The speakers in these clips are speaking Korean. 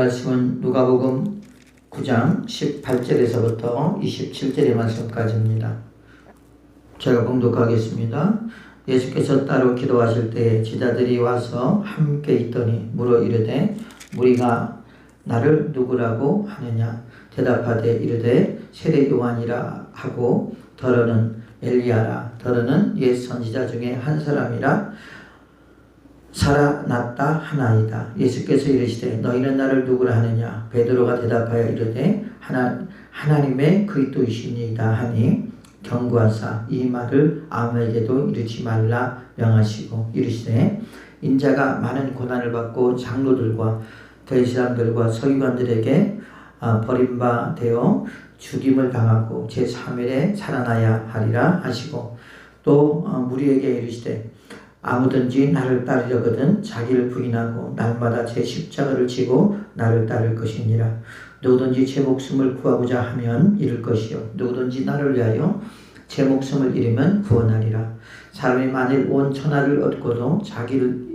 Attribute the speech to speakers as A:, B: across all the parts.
A: 말씀은 누가복음 9장 18절에서부터 27절의 말씀까지입니다. 제가 봉독하겠습니다. 예수께서 따로 기도하실 때에 제자들이 와서 함께 있더니 물어 이르되 무리가 나를 누구라고 하느냐 대답하되 이르되 세례 요한이라 하고 더러는 엘리야라 더러는 옛 선지자 중에 한 사람이라 살아났다 하나이다. 예수께서 이르시되 너희는 나를 누구라 하느냐 베드로가 대답하여 이르되 하나님의 그리스도이시니이다 하니 경고하사 이 말을 아무에게도 이르지 말라 명하시고 이르시되 인자가 많은 고난을 받고 장로들과 대제사장들과 서기관들에게 버림받아 죽임을 당하고 제3일에 살아나야 하리라 하시고 또 무리에게 이르시되 아무든지 나를 따르려거든 자기를 부인하고 날마다 제 십자가를 지고 나를 따를 것이니라. 누구든지 제 목숨을 구하고자 하면 잃을 것이요 누구든지 나를 위하여 제 목숨을 잃으면 구원하리라. 사람이 만일 온 천하를 얻고도 자기를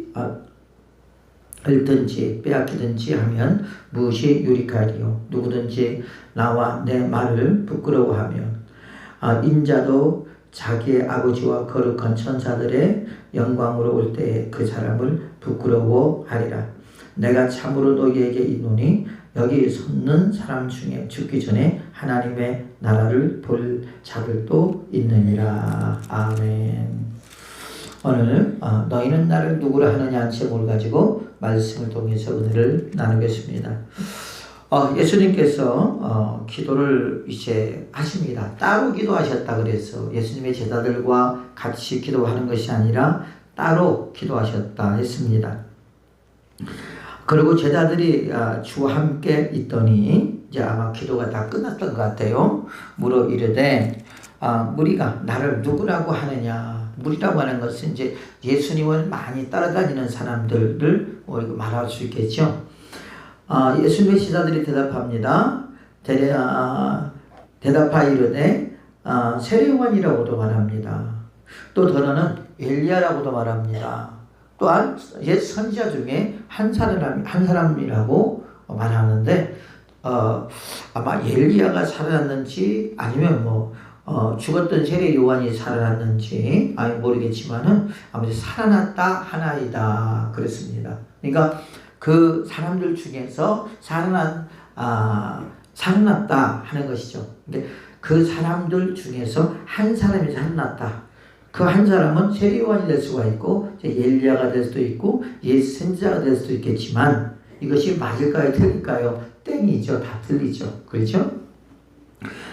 A: 잃든지 빼앗기든지 하면 무엇이 유익하리요. 누구든지 나와 내 말을 부끄러워하면 인자도 자기의 아버지와 거룩한 천사들의 영광으로 올 때에 그 사람을 부끄러워하리라. 내가 참으로 너희에게 이르노니 여기 섰는 사람 중에 죽기 전에 하나님의 나라를 볼 자들도 있느니라. 아멘. 오늘 너희는 나를 누구라 하느냐 제목을 가지고 말씀을 통해서 은혜를 나누겠습니다. 예수님께서 기도를 이제 하십니다. 따로 기도하셨다 그래서 예수님의 제자들과 같이 기도하는 것이 아니라 따로 기도하셨다 했습니다. 그리고 제자들이 주와 함께 있더니 이제 아마 기도가 다 끝났던 것 같아요. 물어 이르되 무리가 나를 누구라고 하느냐. 무리라고 하는 것은 이제 예수님을 많이 따라다니는 사람들을 말할 수 있겠죠. 예수님의 제자들이 대답합니다. 대답하여 이르되 세례 요한이라고도 말합니다. 또 더러는 엘리야라고도 말합니다. 또한 옛 선지자 중에 한 사람이라고 말하는데 아마 엘리야가 살아났는지 아니면 죽었던 세례 요한이 살아났는지 모르겠지만은 아무튼 살아났다 하나이다 그랬습니다. 그러니까 그 사람들 중에서 살아났다 하는 것이죠. 근데 그 사람들 중에서 한 사람이 살아났다. 그 한 사람은 세례 요한이 될 수가 있고 엘리야가 될 수도 있고 옛 선지자가 될 수도 있겠지만 이것이 맞을까요? 틀릴까요? 땡이죠. 다 틀리죠. 그렇죠?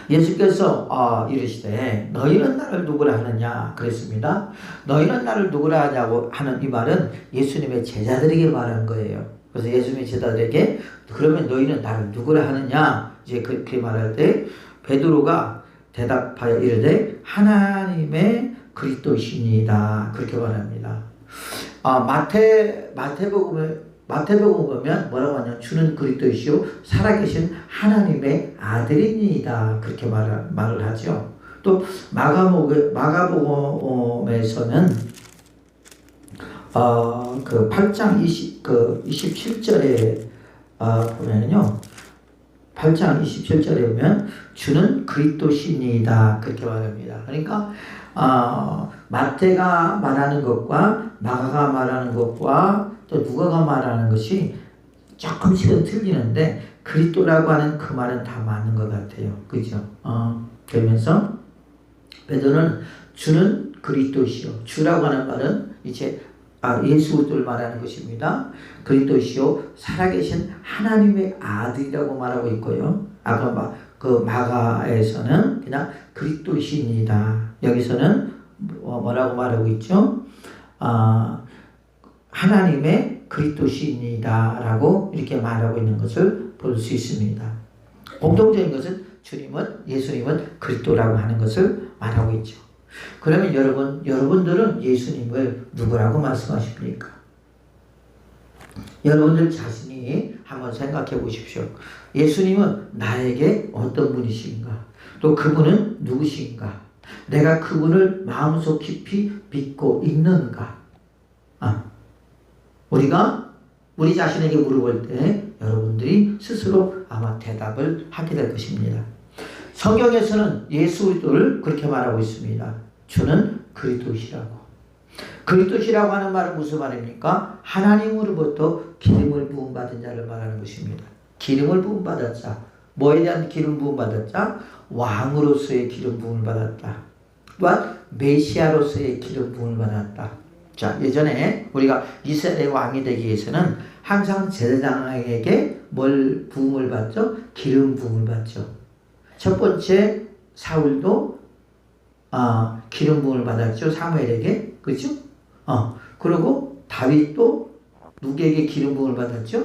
A: 예수께서 이르시되 너희는 나를 누구라 하느냐 그랬습니다. 너희는 나를 누구라 하냐고 하는 이 말은 예수님의 제자들에게 말한 거예요. 그래서 예수님의 제자들에게 그러면 너희는 나를 누구라 하느냐 이제 그렇게 말할 때 베드로가 대답하여 이르되 하나님의 그리스도시니이다 그렇게 말합니다. 마태복음을 보면 뭐라고 하냐 주는 그리스도이시오 살아계신 하나님의 아들이니이다 그렇게 말을 하죠. 또 마가복음에서는 그 8장 27절에 보면요 8장 27절에 보면 주는 그리스도시니이다 그렇게 말합니다. 그러니까 마태가 말하는 것과 마가가 말하는 것과 또 누가가 말하는 것이 조금씩은 틀리는데 그리스도라고 하는 그 말은 다 맞는 것 같아요. 그죠? 그러면서 베드로는 주는 그리스도시요. 주라고 하는 말은 이제 예수 그리스도를 말하는 것입니다. 그리스도시요 살아계신 하나님의 아들이라고 말하고 있고요. 아까 그 마가에서는 그냥 그리스도시입니다. 여기서는 뭐라고 말하고 있죠? 하나님의 그리스도시니다라고 이렇게 말하고 있는 것을 볼 수 있습니다. 공통적인 것은 예수님은 그리스도라고 하는 것을 말하고 있죠. 그러면 여러분들은 예수님을 누구라고 말씀하십니까? 여러분들 자신이 한번 생각해 보십시오. 예수님은 나에게 어떤 분이신가? 또 그분은 누구신가? 내가 그분을 마음속 깊이 믿고 있는가? 우리가 우리 자신에게 물어볼 때 여러분들이 스스로 아마 대답을 하게 될 것입니다. 성경에서는 예수 그리스도를 그렇게 말하고 있습니다. 주는 그리스도시라고. 그리스도시라고 하는 말은 무슨 말입니까? 하나님으로부터 기름을 부음받은 자를 말하는 것입니다. 기름을 부음받은 자. 뭐에 대한 기름 부음받았자? 왕으로서의 기름 부음을 받았다. 또한 메시아로서의 기름 부음을 받았다. 자, 예전에 우리가 이스라엘의 왕이 되기 위해서는 항상 제사장에게 뭘 부음을 받죠? 기름 부음을 받죠. 첫 번째 사울도 기름 부음을 받았죠. 사무엘에게. 그렇죠? 그리고 다윗도 누구에게 기름 부음을 받았죠?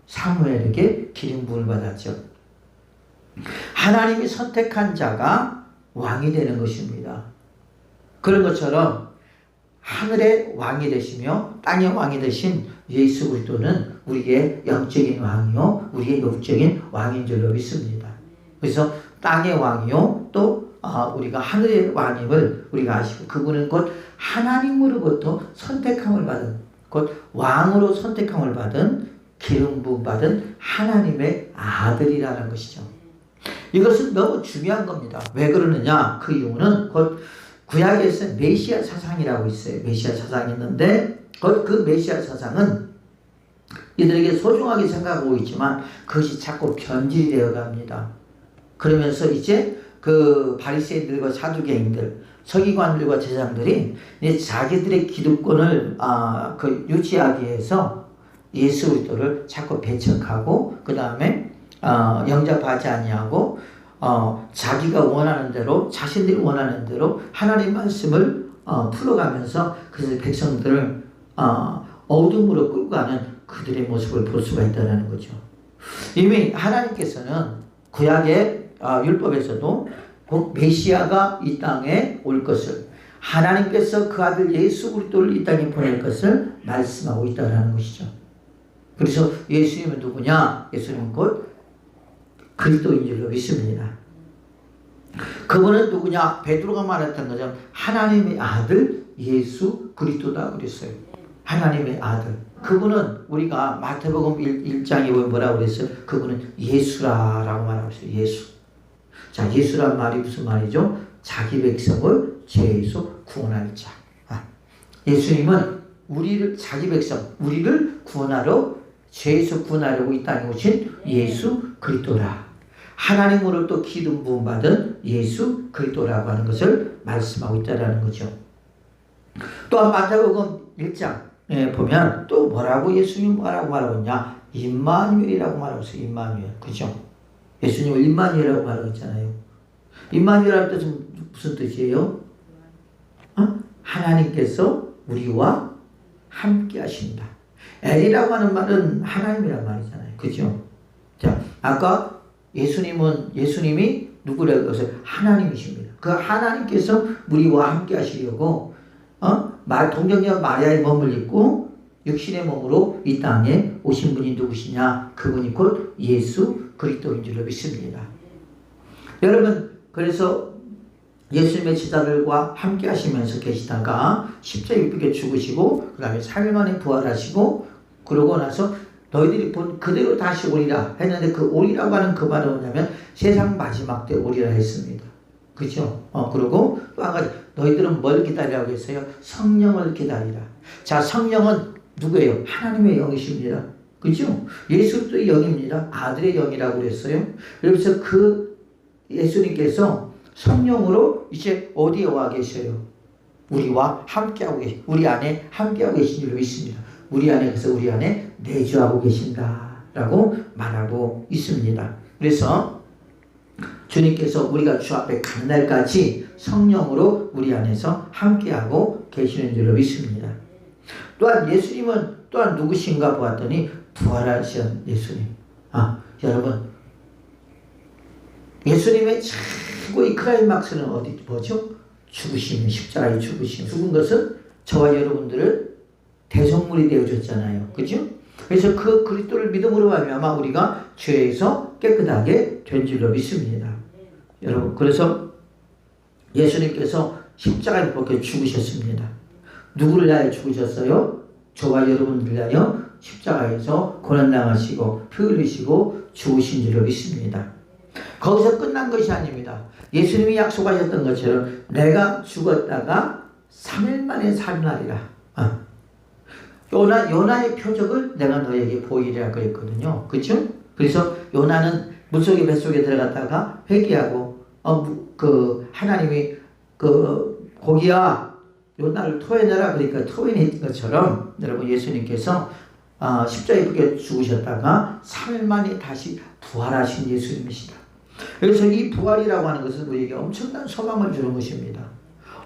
A: 사무엘에게 기름 부음을 받았죠. 하나님이 선택한 자가 왕이 되는 것입니다. 그런 것처럼 하늘의 왕이 되시며 땅의 왕이 되신 예수 그리스도는 우리의 영적인 왕이요 우리의 영적인 왕인 줄로 믿습니다. 그래서 땅의 왕이요 또 우리가 하늘의 왕임을 우리가 아시고 그분은 곧 하나님으로부터 선택함을 받은 곧 왕으로 선택함을 받은 기름 부음 받은 하나님의 아들이라는 것이죠. 이것은 너무 중요한 겁니다. 왜 그러느냐? 그 이유는 곧 구약에서 메시아 사상이라고 있어요. 메시아 사상이 있는데 그 메시아 사상은 이들에게 소중하게 생각하고 있지만 그것이 자꾸 변질이 되어 갑니다. 그러면서 이제 그 바리새인들과 사두개인들, 서기관들과 제사장들이 이제 자기들의 기득권을 유지하기 위해서 예수 그리스도를 자꾸 배척하고 그 다음에 영접하지 아니하고 자기가 원하는 대로 자신들이 원하는 대로 하나님 말씀을 풀어가면서 그래서 백성들을 어둠으로 끌고 가는 그들의 모습을 볼 수가 있다는 거죠. 이미 하나님께서는 구약의 율법에서도 곧 메시아가 이 땅에 올 것을 하나님께서 그 아들 예수 그리스도를 이 땅에 보낼 것을 말씀하고 있다는 것이죠. 그래서 예수님은 누구냐? 예수님은 곧 그리스도인 줄로 믿습니다. 그분은 누구냐? 베드로가 말했던 것처럼 하나님의 아들 예수 그리스도다 그랬어요. 하나님의 아들. 그분은 우리가 마태복음 1장에 보면 뭐라고 그랬어요? 그분은 예수라라고 말하고 있어요. 예수. 자, 예수란 말이 무슨 말이죠? 자기 백성을 죄에서 구원할 자. 예수님은 우리를 자기 백성, 우리를 구원하러 죄에서 구원하려고 이 땅에 오신 예수 그리스도라. 하나님으로부터 기름 부음 받은 예수 그리스도라고 하는 것을 말씀하고 있다는 거죠. 또한 마태복음 1장에 보면 또 뭐라고 예수님 뭐라고 말하고 있냐? 임마누엘이라고 말하고 있어요. 임마누엘. 그죠? 예수님을 임마누엘이라고 말하고 있잖아요. 임마누엘이라는 뜻은 무슨 뜻이에요? 하나님께서 우리와 함께 하신다. 엘이라고 하는 말은 하나님이란 말이잖아요. 그죠? 자, 아까 예수님이 누구라고 해서 하나님이십니다. 그 하나님께서 우리와 함께 하시려고 동정녀 마리아의 몸을 입고 육신의 몸으로 이 땅에 오신 분이 누구시냐? 그분이 곧 예수 그리스도인 줄로 믿습니다. 여러분, 그래서 예수님의 제자들과 함께 하시면서 계시다가 십자가에 못 박혀 죽으시고 그 다음에 3일 만에 부활하시고 그러고 나서 너희들이 본 그대로 다시 오리라 했는데 그 오리라고 하는 그 말은 뭐냐면 세상 마지막 때 오리라 했습니다. 그죠? 그리고 또 한 가지 너희들은 뭘 기다리라고 했어요? 성령을 기다리라. 자, 성령은 누구예요? 하나님의 영이십니다. 그죠? 예수 그리스도의 영입니다. 아들의 영이라고 그랬어요. 그래서 그 예수님께서 성령으로 이제 어디에 와 계셔요? 우리와 함께하고 우리 안에 함께하고 계신 줄 믿습니다. 우리 안에 그래서 우리 안에 내주하고 계신다라고 말하고 있습니다. 그래서 주님께서 우리가 주 앞에 가는 날까지 성령으로 우리 안에서 함께하고 계시는 줄로 믿습니다. 또한 예수님은 또한 누구신가 보았더니 부활하신 예수님. 여러분, 예수님의 최고의 클라이막스는 뭐죠? 죽으심, 십자가에 죽은 것은 저와 여러분들을 대속물이 되어줬잖아요. 그죠? 그래서 그 그리스도를 믿음으로 말미암아 우리가 죄에서 깨끗하게 된 줄로 믿습니다. 여러분, 그래서 예수님께서 십자가에 못 박혀 죽으셨습니다. 누구를 위하여 죽으셨어요? 저와 여러분들을 위하여 십자가에서 고난당하시고 피 흘리시고 죽으신 줄을 믿습니다. 거기서 끝난 것이 아닙니다. 예수님이 약속하셨던 것처럼 내가 죽었다가 3일 만에 살나리라. 요나의 표적을 내가 너에게 보이리라 그랬거든요. 그렇죠? 그래서 요나는 물속에 뱃속에 들어갔다가 회개하고 하나님이 고기야 요나를 토해내라 그러니까 토해낸 것처럼 여러분 예수님께서 십자가에 붙여 죽으셨다가 3일 만에 다시 부활하신 예수님이시다. 그래서 이 부활이라고 하는 것은 우리에게 엄청난 소망을 주는 것입니다.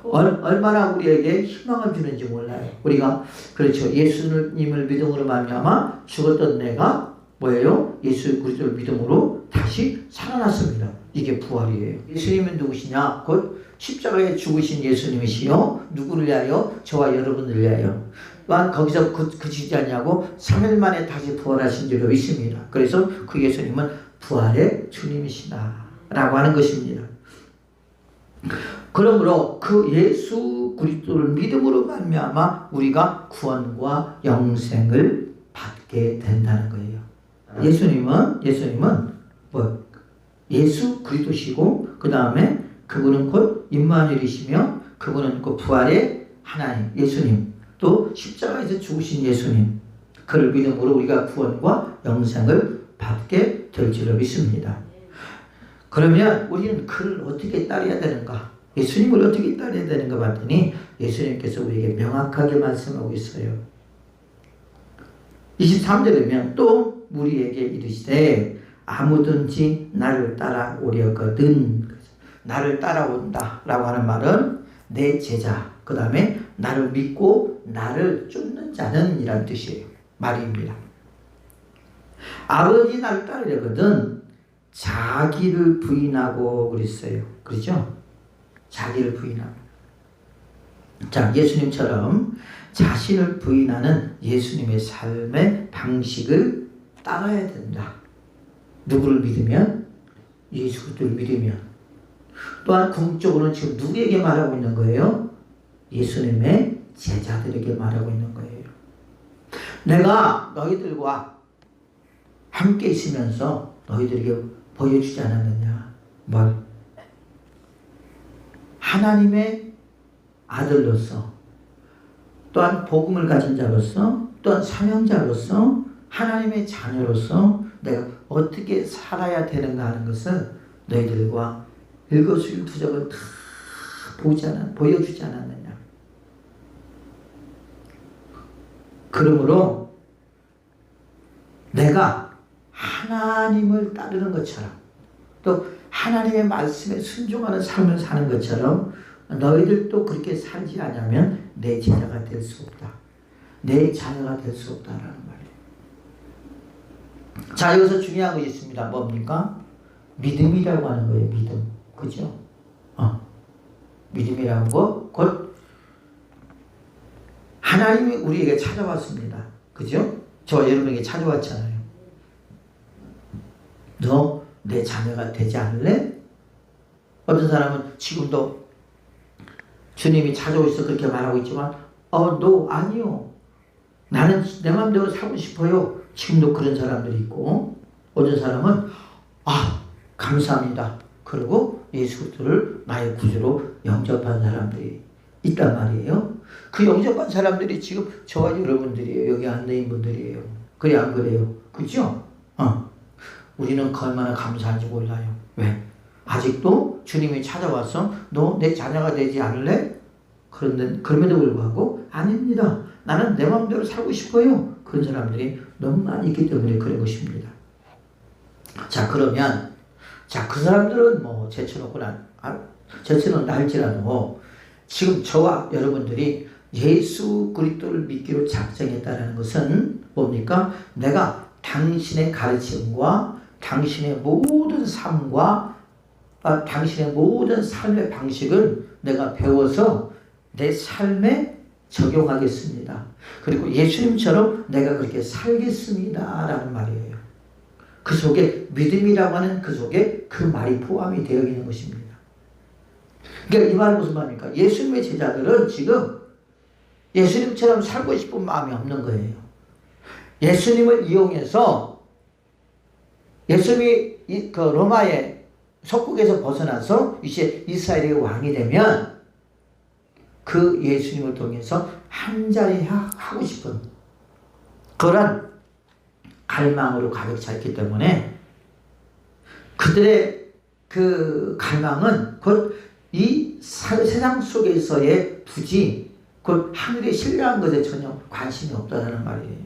A: 얼마나 우리에게 희망을 주는지 몰라요. 우리가 그렇죠. 예수님을 믿음으로 말미암아 죽었던 내가 뭐예요? 예수 그리스도를 믿음으로 다시 살아났습니다. 이게 부활이에요. 예수님은 누구시냐? 곧 십자가에 죽으신 예수님이시요. 누구를 위하여? 저와 여러분을 위하여. 또한 거기서 그치지 않냐고 3일 만에 다시 부활하신 줄로 믿습니다. 그래서 그 예수님은 부활의 주님이시다 라고 하는 것입니다. 그러므로 그 예수 그리스도를 믿음으로 말미암아 우리가 구원과 영생을 받게 된다는 거예요. 예수님은 예수 그리스도시고 그 다음에 그분은 곧 임마누엘이시며 그분은 그 부활의 하나님 예수님 또 십자가에서 죽으신 예수님 그를 믿음으로 우리가 구원과 영생을 받게 될 줄을 믿습니다. 그러면 우리는 그를 어떻게 따라야 되는가? 예수님을 어떻게 따라야 되는가 봤더니 예수님께서 우리에게 명확하게 말씀하고 있어요. 23절에 또 우리에게 이르시되 아무든지 나를 따라오려거든. 나를 따라온다 라고 하는 말은 내 제자 그 다음에 나를 믿고 나를 쫓는 자는 이란 뜻이에요. 말입니다. 아버지 나를 따르려거든 자기를 부인하고 그랬어요. 그렇죠? 자기를 부인하고. 자, 예수님처럼 자신을 부인하는 예수님의 삶의 방식을 따라야 된다. 누구를 믿으면? 예수 그리스도를 믿으면. 또한 궁극적으로는 지금 누구에게 말하고 있는 거예요? 예수님의 제자들에게 말하고 있는 거예요. 내가 너희들과 함께 있으면서 너희들에게 보여주지 않았느냐? 뭘? 하나님의 아들로서 또한 복음을 가진 자로서 또한 사명자로서 하나님의 자녀로서 내가 어떻게 살아야 되는가 하는 것을 너희들과 일거수일투족을 다 보여주지 않았느냐. 그러므로 내가 하나님을 따르는 것처럼 또 하나님의 말씀에 순종하는 삶을 사는 것처럼 너희들도 그렇게 살지 않으면 내 제자가 될 수 없다. 내 자녀가 될 수 없다라는 말이에요. 자, 여기서 중요한 것이 있습니다. 뭡니까? 믿음이라고 하는 거예요. 믿음. 그죠? 믿음이라는 거, 곧 하나님이 우리에게 찾아왔습니다. 그죠? 저 여러분에게 찾아왔잖아요. 너 내 자녀가 되지 않을래? 어떤 사람은 지금도 주님이 찾아오셔서 그렇게 말하고 있지만 너 아니요. 나는 내 마음대로 살고 싶어요. 지금도 그런 사람들이 있고 어떤 사람은 감사합니다. 그리고 예수 그리스도를 나의 구주로 영접한 사람들이 있단 말이에요. 그 영접한 사람들이 지금 저와 여러분들이에요. 여기 앉아있는 분들이에요. 그래 안 그래요? 그렇죠? 우리는 얼마나 감사한지 몰라요. 왜? 아직도 주님이 찾아와서 너 내 자녀가 되지 않을래? 그럼에도 불구하고 아닙니다. 나는 내 마음대로 살고 싶어요. 그런 사람들이 너무 많이 있기 때문에 그런 것입니다. 자, 그러면 그 사람들은 뭐 제쳐놓는다 할지라도 지금 저와 여러분들이 예수 그리스도를 믿기로 작정했다는 것은 뭡니까? 내가 당신의 가르침과 당신의 모든 삶과 당신의 모든 삶의 방식을 내가 배워서 내 삶에 적용하겠습니다. 그리고 예수님처럼 내가 그렇게 살겠습니다 라는 말이에요. 그 속에 믿음이라고 하는 그 속에 그 말이 포함이 되어 있는 것입니다. 그러니까 이 말은 무슨 말입니까? 예수님의 제자들은 지금 예수님처럼 살고 싶은 마음이 없는 거예요. 예수님을 이용해서 예수님이 그 로마의 속국에서 벗어나서 이제 이스라엘의 왕이 되면 그 예수님을 통해서 한 자리 하고 싶은 그런 갈망으로 가득 차 있기 때문에 그들의 그 갈망은 곧 이 세상 속에서의 부지, 곧 하늘에 신뢰한 것에 전혀 관심이 없다는 말이에요.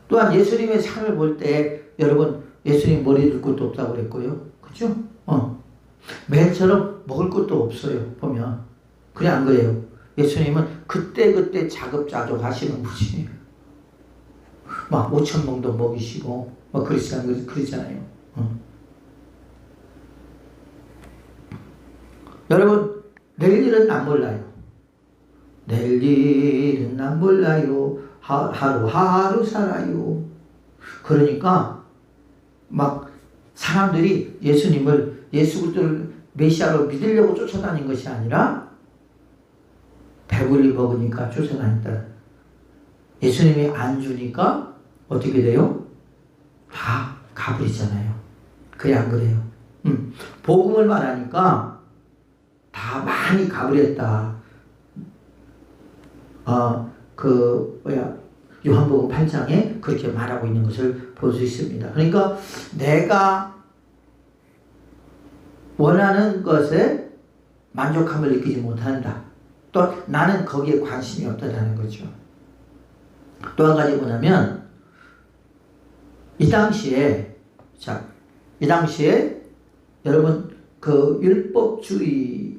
A: 또한 예수님의 삶을 볼 때 여러분 예수님 머리 둘 것도 없다고 그랬고요. 그죠? 매일처럼 먹을 것도 없어요. 보면. 그래 안 그래요? 예수님은 그때그때 자급자족 하시는 분이에요. 막 5,000명도 먹이시고 막 그러잖아요. 여러분 내일 일은 안 몰라요. 내일 일은 안 몰라요. 하루하루 살아요. 그러니까 막 사람들이 예수님을 예수 그리스도를 메시아로 믿으려고 쫓아다닌 것이 아니라 배불리 먹으니까 쫓아다녔다. 예수님이 안 주니까 어떻게 돼요? 다 가버리잖아요. 그래 안 그래요? 복음을 말하니까 다 많이 가버렸다. 요한복음 8장에 그렇게 말하고 있는 것을 볼 수 있습니다. 그러니까 내가 원하는 것에 만족함을 느끼지 못한다. 또 나는 거기에 관심이 없다는 거죠. 또 한 가지 뭐냐면 이 당시에 여러분 그 율법주의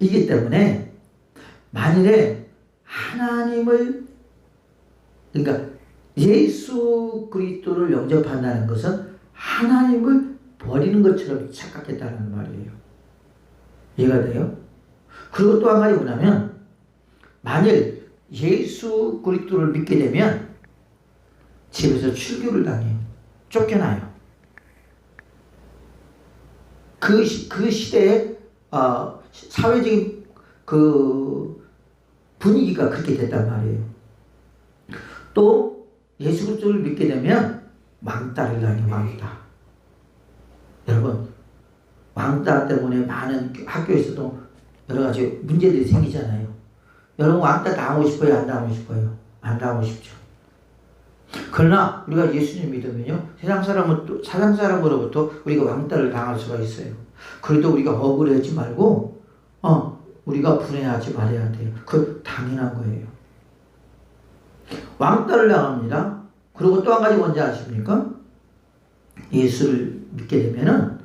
A: 이기 때문에 만일에 하나님을 그러니까 예수 그리스도를 영접한다는 것은 하나님을 버리는 것처럼 착각했다는 말이에요. 이해가 돼요? 그리고 또 한 가지 뭐냐면 만일 예수 그리스도를 믿게 되면 집에서 출교를 당해요. 쫓겨나요. 그 시대에 사회적인 그 분위기가 그렇게 됐단 말이에요. 또 예수 그리스도를 믿게 되면 왕따를 당해요. 왕따. 여러분 왕따 때문에 많은 학교에서도 여러 가지 문제들이 생기잖아요. 여러분 왕따 당하고 싶어요? 안 당하고 싶어요? 안 당하고 싶죠. 그러나 우리가 예수님 믿으면요 세상 사람으로부터 우리가 왕따를 당할 수가 있어요. 그래도 우리가 억울해하지 말고 우리가 불행하지 말아야 돼요. 그 당연한 거예요. 왕따를 당합니다. 그리고 또 한 가지 뭔지 아십니까? 예수를 믿게 되면은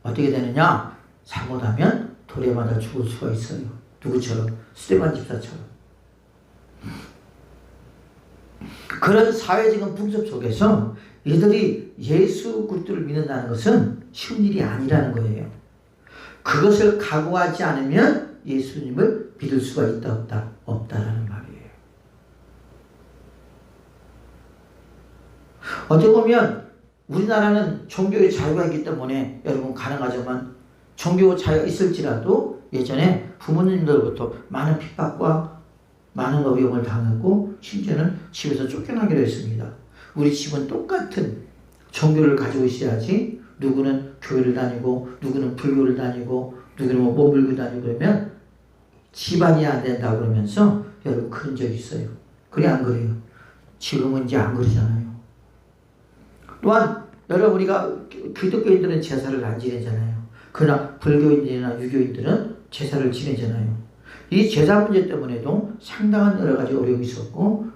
A: 어떻게 되느냐? 잘못하면 돌에 맞아 죽을 수가 있어요. 누구처럼? 스데반 집사처럼. 그런 사회적인 풍습 속에서 이들이 예수 그리스도를 믿는다는 것은 쉬운 일이 아니라는 거예요. 그것을 각오하지 않으면 예수님을 믿을 수가 있다 없다라는 말이에요. 어떻게 보면 우리나라는 종교의 자유가 있기 때문에 여러분 가능하지만 종교 자유가 있을지라도 예전에 부모님들로부터 많은 핍박과 많은 어려움을 당하고 심지어는 집에서 쫓겨나기도 했습니다. 우리 집은 똑같은 종교를 가지고 있어야지 누구는 교회를 다니고 누구는 불교를 다니고 누구는 뭐 물고 다니고 그러면 집안이 안 된다고 그러면서 여러분 그런 적이 있어요. 그래 안 그래요? 지금은 이제 안 그러잖아요. 또한 여러분 우리가 기독교인들은 제사를 안 지내잖아요. 그러나 불교인들이나 유교인들은 제사를 지내잖아요. 이 제사 문제 때문에도 상당한 여러 가지 어려움이 있었고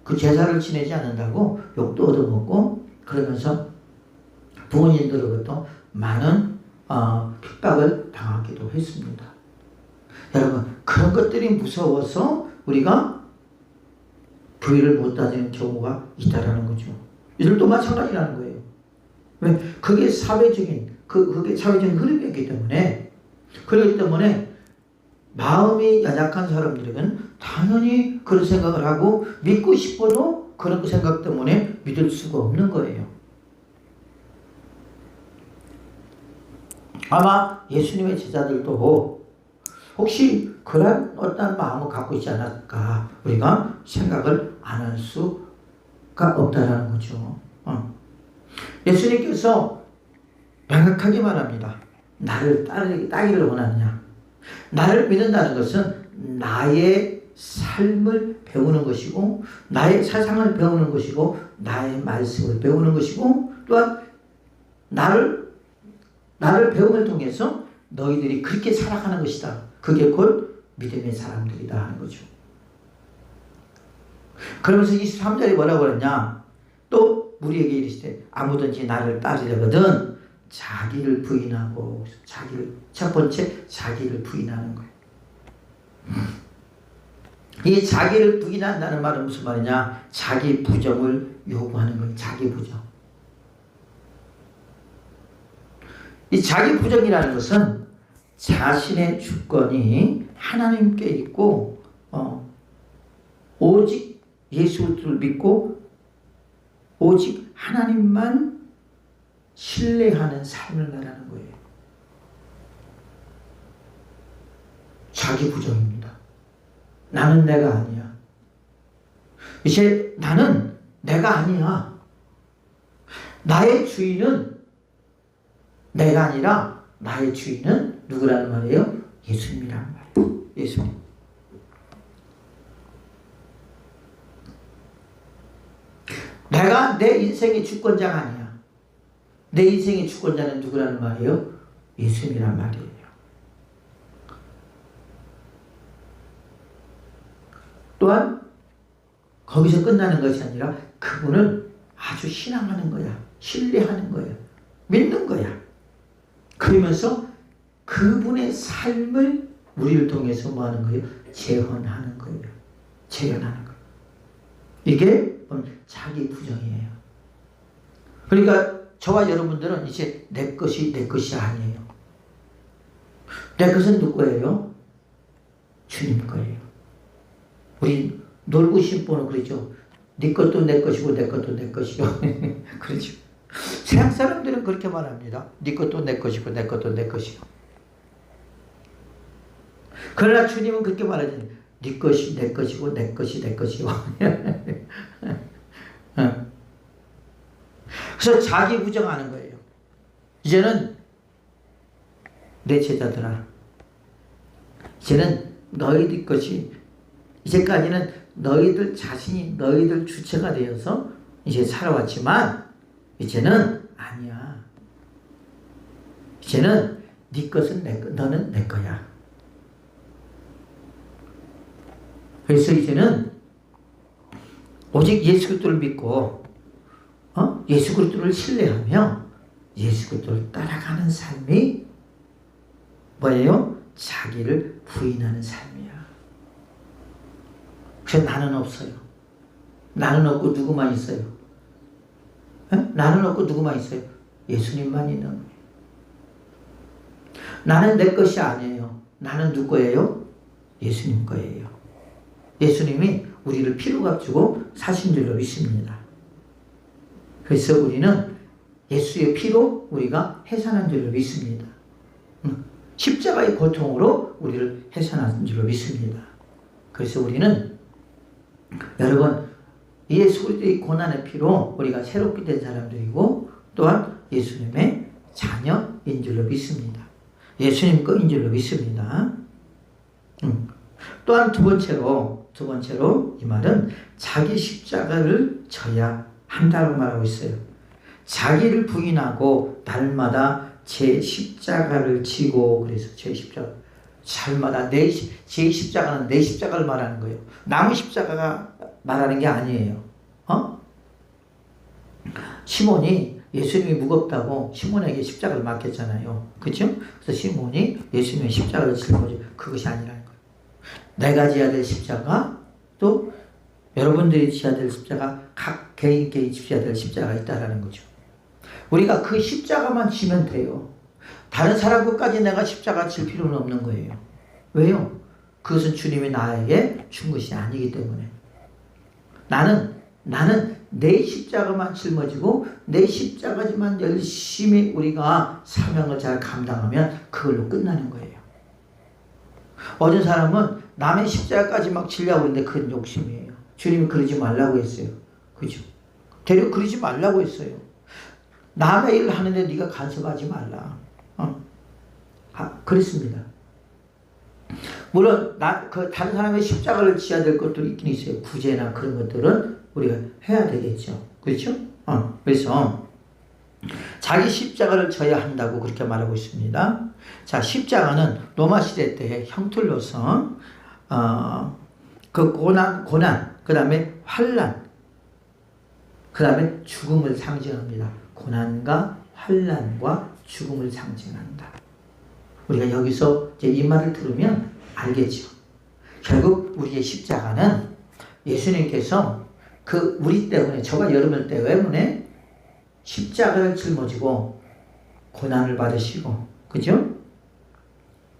A: 그 제사를 지내지 않는다고 욕도 얻어먹고 그러면서 부모님들로부터 많은 핍박을 당하기도 했습니다. 여러분 그런 것들이 무서워서 우리가 교회를 못 다니는 경우가 있다라는 거죠. 이들도 마찬가지라는 거예요. 왜? 그게 사회적인 흐름이었기 때문에 그렇기 때문에 마음이 연약한 사람들에게는 당연히 그런 생각을 하고 믿고 싶어도 그런 생각 때문에 믿을 수가 없는 거예요. 아마 예수님의 제자들도 혹시 그런 어떤 마음을 갖고 있지 않을까 우리가 생각을 안 할 수가 없다라는 거죠. 예수님께서 명확하게 말합니다. 나를 따르기를 원하느냐. 나를 믿는다는 것은 나의 삶을 배우는 것이고 나의 사상을 배우는 것이고 나의 말씀을 배우는 것이고 또한 나를 배움을 통해서 너희들이 그렇게 살아가는 것이다. 그게 곧 믿음의 사람들이다 하는 거죠. 그러면서 23절에 뭐라고 그러냐. 또 우리에게 이르시되 아무든지 나를 따르려거든 자기를 부인하고 첫 번째 자기를 부인하는 거예요. 이 자기를 부인한다는 말은 무슨 말이냐. 자기 부정을 요구하는 거예요. 자기 부정. 이 자기 부정이라는 것은 자신의 주권이 하나님께 있고 오직 예수 그리스도를 믿고 오직 하나님만 신뢰하는 삶을 말하는 거예요. 자기 부정입니다. 나는 내가 아니야. 이제 나는 내가 아니야. 나의 주인은 내가 아니라 나의 주인은 누구라는 말이에요? 예수님이라는 말이에요. 예수님. 내가 내 인생의 주권자가 아니야. 내 인생의 주권자는 누구라는 말이에요? 예수님이란 말이에요. 또한 거기서 끝나는 것이 아니라 그분을 아주 신앙하는 거야. 신뢰하는 거야. 믿는 거야. 그러면서 그분의 삶을 우리를 통해서 뭐 하는 거예요? 재현하는 거예요. 재현하는 거예요. 이게 자기 부정이에요. 그러니까 저와 여러분들은 이제 내 것이 아니에요. 내 것은 누구 거예요? 주님 거예요. 우리 놀고 싶어는 그러죠. 네 것도 내 것이고 내 것도 내 것이요. 그렇죠. 세상 사람들은 그렇게 말합니다. 네 것도 내 것이고 내 것도 내 것이요. 그러나 주님은 그렇게 말하지. 네 것이 내 것이고 내 것이 내 것이요. 그래서 자기 부정하는 거예요. 이제는 내 제자들아, 이제는 너희들 것이, 이제까지는 너희들 자신이 너희들 주체가 되어서 이제 살아왔지만 이제는 아니야. 이제는 네 것은 내 것, 너는 내 거야. 그래서 이제는 오직 예수 그리스도를 믿고 예수 그리스도를 신뢰하며 예수 그리스도를 따라가는 삶이 뭐예요? 자기를 부인하는 삶이야. 그래서 나는 없어요. 나는 없고 누구만 있어요? 나는 없고 누구만 있어요? 예수님만 있는 거예요. 나는 내 것이 아니에요. 나는 누구 거예요? 예수님 거예요. 예수님이 우리를 피로 값주고 사신 줄로 믿습니다. 그래서 우리는 예수의 피로 우리가 해산한 줄로 믿습니다. 십자가의 고통으로 우리를 해산한 줄로 믿습니다. 그래서 우리는 여러분 예수 그리스도의 고난의 피로 우리가 새롭게 된 사람들이고 또한 예수님의 자녀인 줄로 믿습니다. 예수님 거인 줄로 믿습니다. 또한 두 번째로 이 말은 자기 십자가를 져야 한다고 말하고 있어요. 자기를 부인하고 날마다 제 십자가를 지고, 그래서 제 십자가, 날마다 제 십자가는 내 십자가를 말하는 거예요. 남의 십자가가 말하는 게 아니에요. 시몬이 예수님이 무겁다고 시몬에게 십자가를 맡겼잖아요. 그렇죠? 그래서 시몬이 예수님의 십자가를 짊어지고, 그것이 아니라는 거예요. 내가 지어야 될 십자가, 또 여러분들이 지어야 될 십자가, 각 개인 지어야 될 십자가가 있다라는 거죠. 우리가 그 십자가만 지면 돼요. 다른 사람 것까지 내가 십자가 질 필요는 없는 거예요. 왜요? 그것은 주님이 나에게 준 것이 아니기 때문에. 나는 내 십자가만 짊어지고 내 십자가지만 열심히 우리가 사명을 잘 감당하면 그걸로 끝나는 거예요. 어떤 사람은 남의 십자가까지 막 지려고 하는데 그건 욕심이에요. 주님이 그러지 말라고 했어요. 그죠? 되려 그러지 말라고 했어요. 남의 일을 하는데 네가 간섭하지 말라. 그렇습니다. 물론 다른 사람의 십자가를 지어야 될 것도 있긴 있어요. 구제나 그런 것들은 우리가 해야 되겠죠. 그렇죠? 그래서 자기 십자가를 져야 한다고 그렇게 말하고 있습니다. 자, 십자가는 로마 시대 때의 형틀로서 그 고난, 그 다음에 환난, 그 다음에 죽음을 상징합니다. 고난과 환난과 죽음을 상징한다. 우리가 여기서 이제 이 말을 들으면 알겠죠. 결국 우리의 십자가는 예수님께서 우리 때문에, 저와 여러분 때문에 십자가를 짊어지고 고난을 받으시고, 그죠?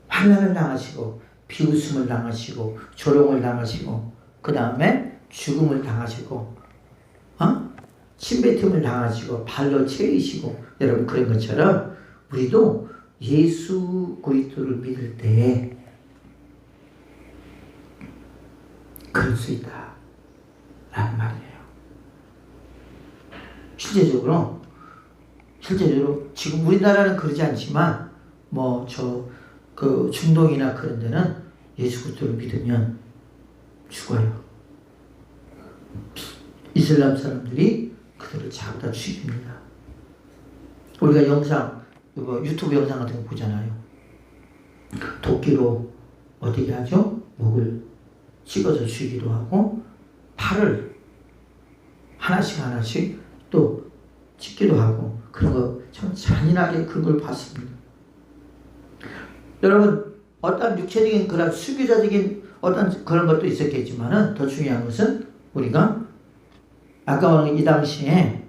A: 환난을 당하시고, 비웃음을 당하시고, 조롱을 당하시고, 그 다음에 죽음을 당하시고, 침뱉음을 당하시고, 발로 채이시고, 여러분 그런 것처럼 우리도 예수 그리스도를 믿을 때 그럴 수 있다 라는 말이에요. 실제적으로 지금 우리나라는 그러지 않지만 중동이나 그런 데는 예수 그리스도를 믿으면 죽어요. 이슬람 사람들이 그들을 잡아다 죽입니다. 우리가 유튜브 영상 같은 거 보잖아요. 도끼로 어떻게 하죠? 목을 찍어서 죽이기도 하고, 팔을 하나씩 또 찍기도 하고, 그런 거 참 잔인하게 그런 걸 봤습니다. 여러분, 어떤 육체적인 그런 수교자적인 어떤 그런 것도 있었겠지만은 더 중요한 것은 우리가 아까 말한 이 당시에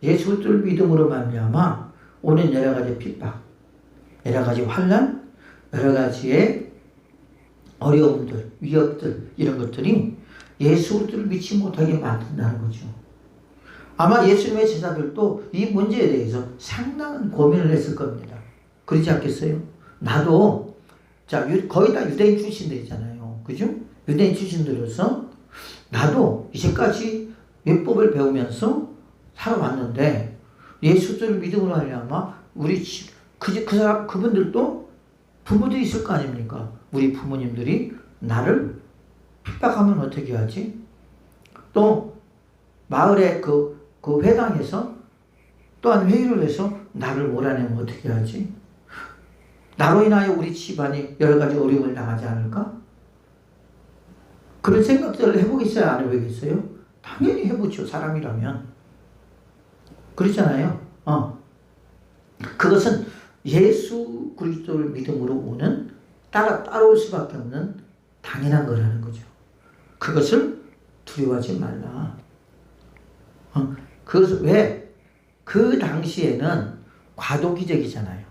A: 예수 그리스도를 믿음으로 말미암아 오는 여러 가지 핍박, 여러 가지 환난, 여러 가지의 어려움들, 위협들, 이런 것들이 예수 그리스도를 믿지 못하게 만든다는 거죠. 아마 예수님의 제자들도 이 문제에 대해서 상당한 고민을 했을 겁니다. 그러지 않겠어요? 나도, 거의 다 유대인 출신들이잖아요. 그죠? 유대인 출신들로서 나도 이제까지 율법을 배우면서 살아왔는데 예수를 믿음으로 하려면 그분들도 부모들이 있을 거 아닙니까? 우리 부모님들이 나를 핍박하면 어떻게 하지? 또 마을의 그 회당에서 또한 회의를 해서 나를 몰아내면 어떻게 하지? 나로 인하여 우리 집안이 여러 가지 어려움을 당하지 않을까? 그런 생각들을 해보겠어요? 안 해보겠어요? 당연히 해보죠. 사람이라면. 그렇잖아요. 그것은 예수 그리스도를 믿음으로 오는 따라올 수밖에 없는 당연한 거라는 거죠. 그것을 두려워하지 말라. 그것을 왜? 그 당시에는 과도기적이잖아요.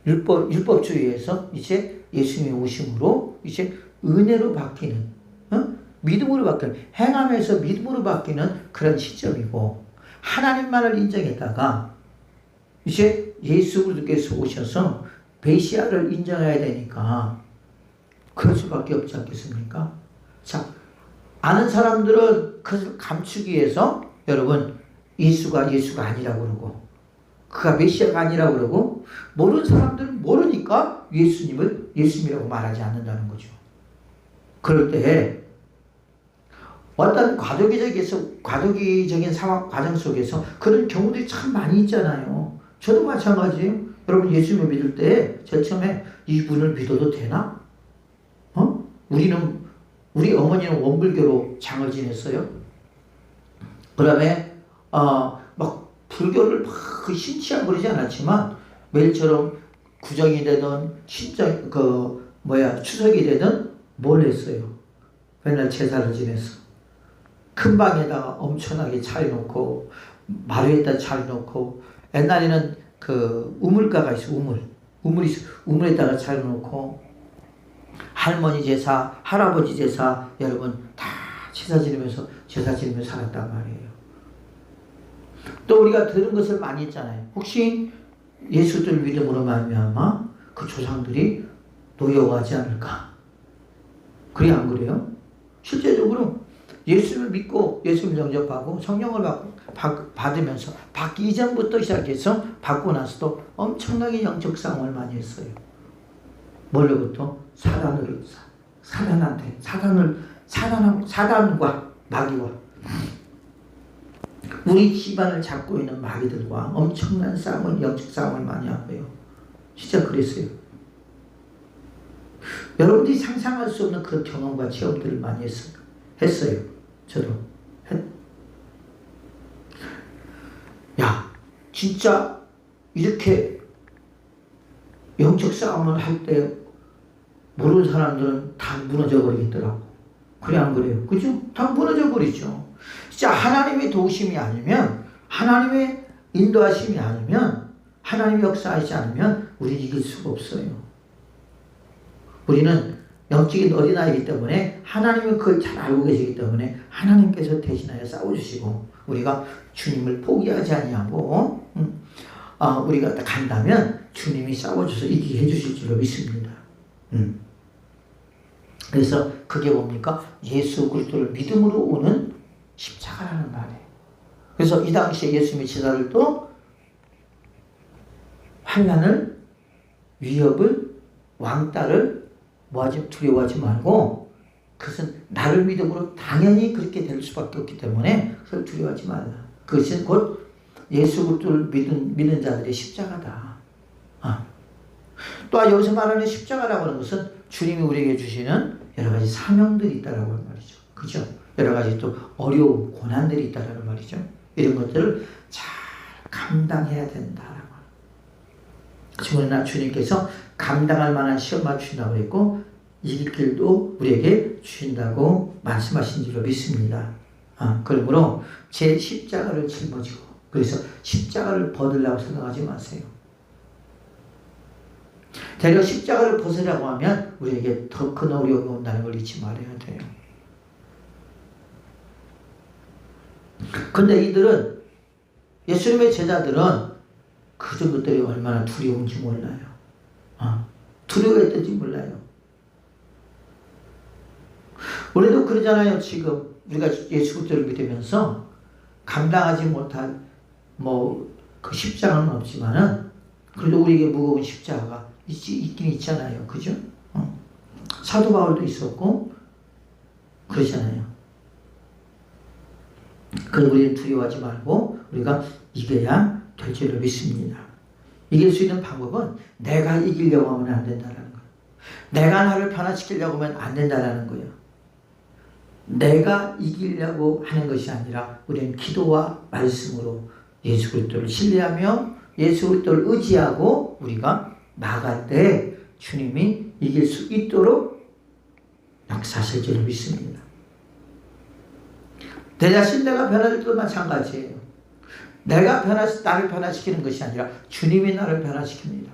A: 율법주의에서 이제 예수님이 오심으로 이제 은혜로 바뀌는, 믿음으로 바뀌는, 행함에서 믿음으로 바뀌는 그런 시점이고, 하나님만을 인정했다가 이제 예수 그리스도께서 오셔서 메시아를 인정해야 되니까 그럴 수밖에 없지 않겠습니까? 자, 아는 사람들은 그것을 감추기 위해서 여러분 예수가 아니라고 그러고, 그가 메시아가 아니라고 그러고, 모르는 사람들은 모르니까 예수님을 예수님이라고 말하지 않는다는 거죠. 그럴 때 어떤 과도기적인 상황 과정 속에서 그런 경우들이 참 많이 있잖아요. 저도 마찬가지예요. 여러분 예수님을 믿을 때 제일 처음에 이분을 믿어도 되나? 우리 어머니는 원불교로 장을 지냈어요. 그 다음에 막 불교를 막 신취하고 그러지 않았지만 매일처럼 구정이 되든 추석이 되든 뭘 했어요? 맨날 제사를 지냈어. 큰 방에다가 엄청나게 차려놓고, 마루에다 차려놓고, 옛날에는 그 우물가가 있어, 우물에다가 차려놓고, 할머니 제사, 할아버지 제사, 여러분 다 제사 지내면서 살았단 말이에요. 또 우리가 들은 것을 많이 했잖아요. 혹시 예수를 믿음으로 말미암아 그 조상들이 노여워하지 않을까? 그래 안 그래요? 실제적으로 예수를 믿고 예수를 영접하고 성령을 받으면서 받기 이전부터 시작해서 받고 나서도 엄청나게 영적 싸움을 많이 했어요. 뭘로부터? 사단과 마귀와 우리 집안을 잡고 있는 마귀들과 엄청난 싸움을, 영적 싸움을 많이 하고요. 진짜 그랬어요. 여러분들이 상상할 수 없는 그런 경험과 체험들을 많이 했어요. 저도. 야, 진짜 이렇게 영적 싸움을 할 때 모르는 사람들은 다 무너져 버리겠더라고. 그래 안 그래요? 그죠? 다 무너져 버리죠. 진짜 하나님의 도우심이 아니면, 하나님의 인도하심이 아니면, 하나님의 역사하지 않으면 우리 이길 수가 없어요. 우리는 영적인 어린아이이기 때문에 하나님은 그걸 잘 알고 계시기 때문에 하나님께서 대신하여 싸워주시고, 우리가 주님을 포기하지 아니하고 우리가 간다면 주님이 싸워줘서 이기게 해주실 줄로 믿습니다. 그래서 그게 뭡니까? 예수 그리스도를 믿음으로 오는 십자가라는 말이에요. 그래서 이 당시에 예수님의 제자들도 환난을, 위협을, 왕따를 두려워하지 말고, 그것은 나를 믿음으로 당연히 그렇게 될 수밖에 없기 때문에 그걸 두려워하지 말라. 그것은 곧 예수 그리스도를 믿는 자들의 십자가다. 또 여기서 말하는 십자가라고 하는 것은 주님이 우리에게 주시는 여러 가지 사명들이 있다라고 하는 말이죠. 그죠? 여러 가지 또 어려운 고난들이 있다라는 말이죠. 이런 것들을 잘 감당해야 된다라고. 그러나 주님께서 감당할 만한 시험만 주신다고 했고, 이길 길도 우리에게 주신다고 말씀하신 줄로 믿습니다. 그러므로 제 십자가를 짊어지고, 그래서 십자가를 벗으려고 생각하지 마세요. 대려 십자가를 벗으려고 하면 우리에게 더 큰 어려움이 온다는 걸 잊지 말아야 돼요. 근데 이들은, 예수님의 제자들은 그런 것들이 얼마나 두려운지 몰라요. 두려워했던지 몰라요. 우리도 그러잖아요. 지금 우리가 예수 그리스도를 믿으면서 감당하지 못한 그 십자가는 없지만은 그래도 우리에게 무거운 십자가가 있긴 있잖아요. 그죠? 사도 바울도 있었고 그러잖아요. 그래서 우리는 두려워하지 말고 우리가 이겨야 될 줄로 믿습니다. 이길 수 있는 방법은 내가 이기려고 하면 안 된다는 거예요. 내가 나를 변화시키려고 하면 안 된다는 거예요. 내가 이기려고 하는 것이 아니라 우리는 기도와 말씀으로 예수 그리스도를 신뢰하며 예수 그리스도를 의지하고 우리가 나갈 때 주님이 이길 수 있도록 역사하실 줄로 믿습니다. 내 자신 내가 변화될 때도 마찬가지예요. 내가 나를 변화시키는 것이 아니라 주님이 나를 변화시킵니다.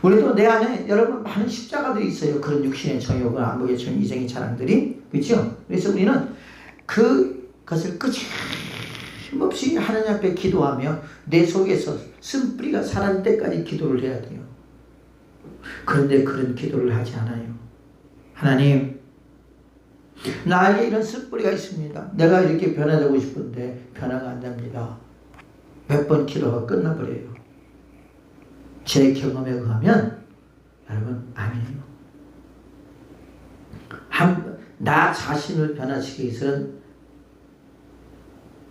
A: 우리도 내 안에 여러분 많은 십자가들이 있어요. 그런 육신의 정욕과 안목의 정, 이생의 자랑들이. 그렇죠? 그래서 우리는 그것을 끊임없이 하나님 앞에 기도하며 내 속에서 쓴뿌리가 사라질 때까지 기도를 해야 돼요. 그런데 그런 기도를 하지 않아요. 하나님, 나에게 이런 쓴뿌리가 있습니다. 내가 이렇게 변화되고 싶은데 변화가 안 됩니다. 몇 번 기도가 끝나버려요. 제 경험에 의하면 여러분 아니에요. 나 자신을 변화시키기 위해서는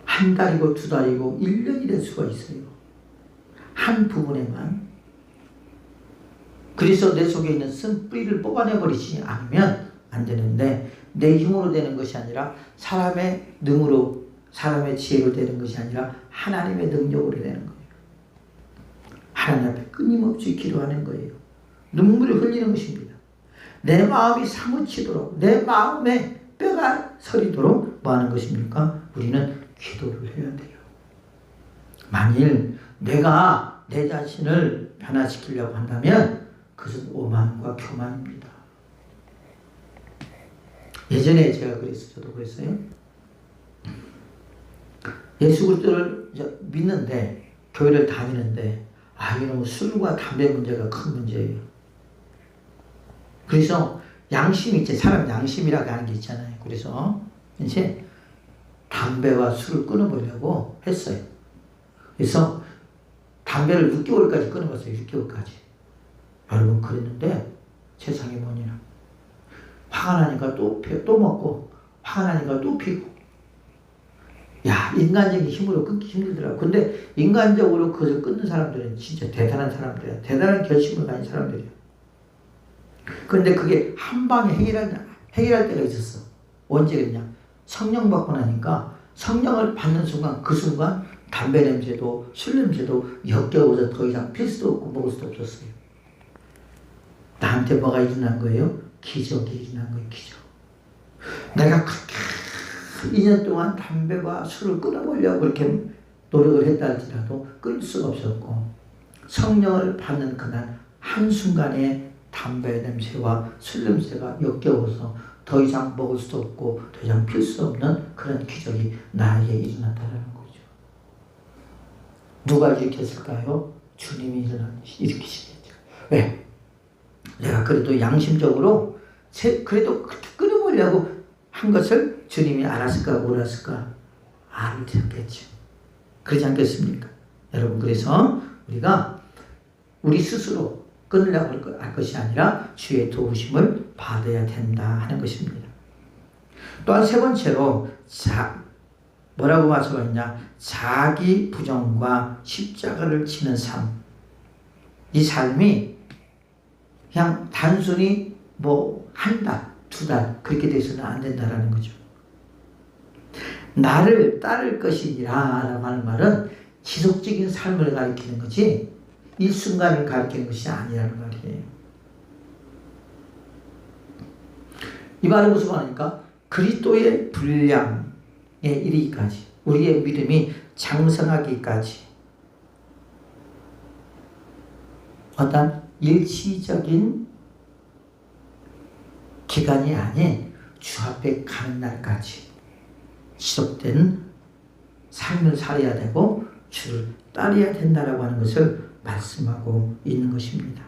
A: 한 달이고 두 달이고 1년이 될 수가 있어요. 한 부분에만. 그래서 내 속에 있는 쓴뿌리를 뽑아내버리지 않으면 안 되는데, 내 힘으로 되는 것이 아니라 사람의 능으로, 사람의 지혜로 되는 것이 아니라 하나님의 능력으로 되는 거예요. 하나님 앞에 끊임없이 기도하는 거예요. 눈물을 흘리는 것입니다. 내 마음이 사무치도록, 내 마음에 뼈가 서리도록 뭐 하는 것입니까? 우리는 기도를 해야 돼요. 만일 내가 내 자신을 변화시키려고 한다면 그것은 오만과 교만입니다. 예전에 제가 그랬어요. 저도 그랬어요. 예수 그리스도를 믿는데, 교회를 다니는데, 이놈의 술과 담배 문제가 큰 문제예요. 그래서 양심이 있지. 사람 양심이라고 하는 게 있잖아요. 그래서 이제 담배와 술을 끊어보려고 했어요. 그래서 담배를 6개월까지 끊어봤어요. 6개월까지. 여러분 그랬는데 세상에 뭐냐. 화가 나니까 또 먹고 화가 나니까 또 피고. 야, 인간적인 힘으로 끊기 힘들더라고. 근데 인간적으로 그것을 끊는 사람들은 진짜 대단한 사람들이야. 대단한 결심을 가진 사람들이야. 그런데 그게 한 방에 해결할 때가 있었어. 언제 그랬냐. 성령 받고 나니까 성령을 받는 순간 그 순간 담배 냄새도 술 냄새도 역겨워서 더 이상 필 수도 없고 먹을 수도 없었어요. 나한테 뭐가 일어난 거예요? 기적이 일어난 거예요. 기적. 내가 그렇게 2년 동안 담배와 술을 끊어보려고 그렇게 노력을 했다 할지라도 끊을 수가 없었고 성령을 받는 그날 한순간에 담배 냄새와 술 냄새가 역겨워서 더 이상 먹을 수도 없고 더 이상 필 수 없는 그런 기적이 나에게 일어났다는 거죠. 누가 일으켰을까요? 주님이 일으키시겠죠. 왜? 내가 그래도 양심적으로 그래도 그렇게 끊어보려고 한 것을 주님이 알았을까 몰랐을까? 알았겠죠. 그렇지 않겠습니까? 여러분 그래서 우리가 우리 스스로 끊으려고 할 것이 아니라 주의 도우심을 받아야 된다 하는 것입니다. 또한 세 번째로 뭐라고 말씀하느냐? 자기 부정과 십자가를 지는 삶. 이 삶이 그냥 단순히 한 달, 2달 그렇게 돼서는 안 된다라는 거죠. 나를 따를 것이니라 라고 하는 말은 지속적인 삶을 가리키는 거지 일순간을 가리키는 것이 아니라는 말이에요. 이 말은 무슨 말입니까? 그리스도의 분량에 이르기까지 우리의 믿음이 장성하기까지 어떤 일시적인 기간이 아닌 주 앞에 가는 날까지 지속된 삶을 살아야 되고 주를 따라야 된다라고 하는 것을 말씀하고 있는 것입니다.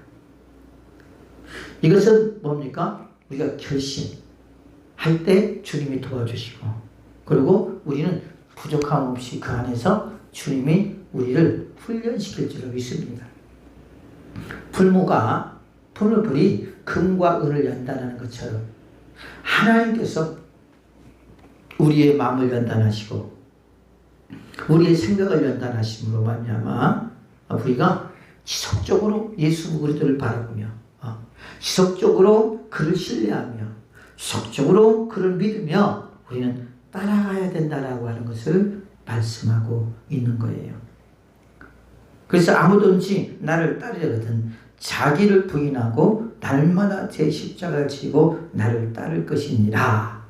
A: 이것은 뭡니까? 우리가 결심할 때 주님이 도와주시고 그리고 우리는 부족함 없이 그 안에서 주님이 우리를 훈련시킬 줄 믿습니다. 풀무불이 금과 은을 연단하는 것처럼 하나님께서 우리의 마음을 연단하시고 우리의 생각을 연단하심으로 말미암아 우리가 지속적으로 예수 그리스도를 바라보며 지속적으로 그를 신뢰하며 지속적으로 그를 믿으며 우리는 따라가야 된다라고 하는 것을 말씀하고 있는 거예요. 그래서 아무든지 나를 따르려거든 자기를 부인하고 날마다 제 십자가를 지고 나를 따를 것이니라.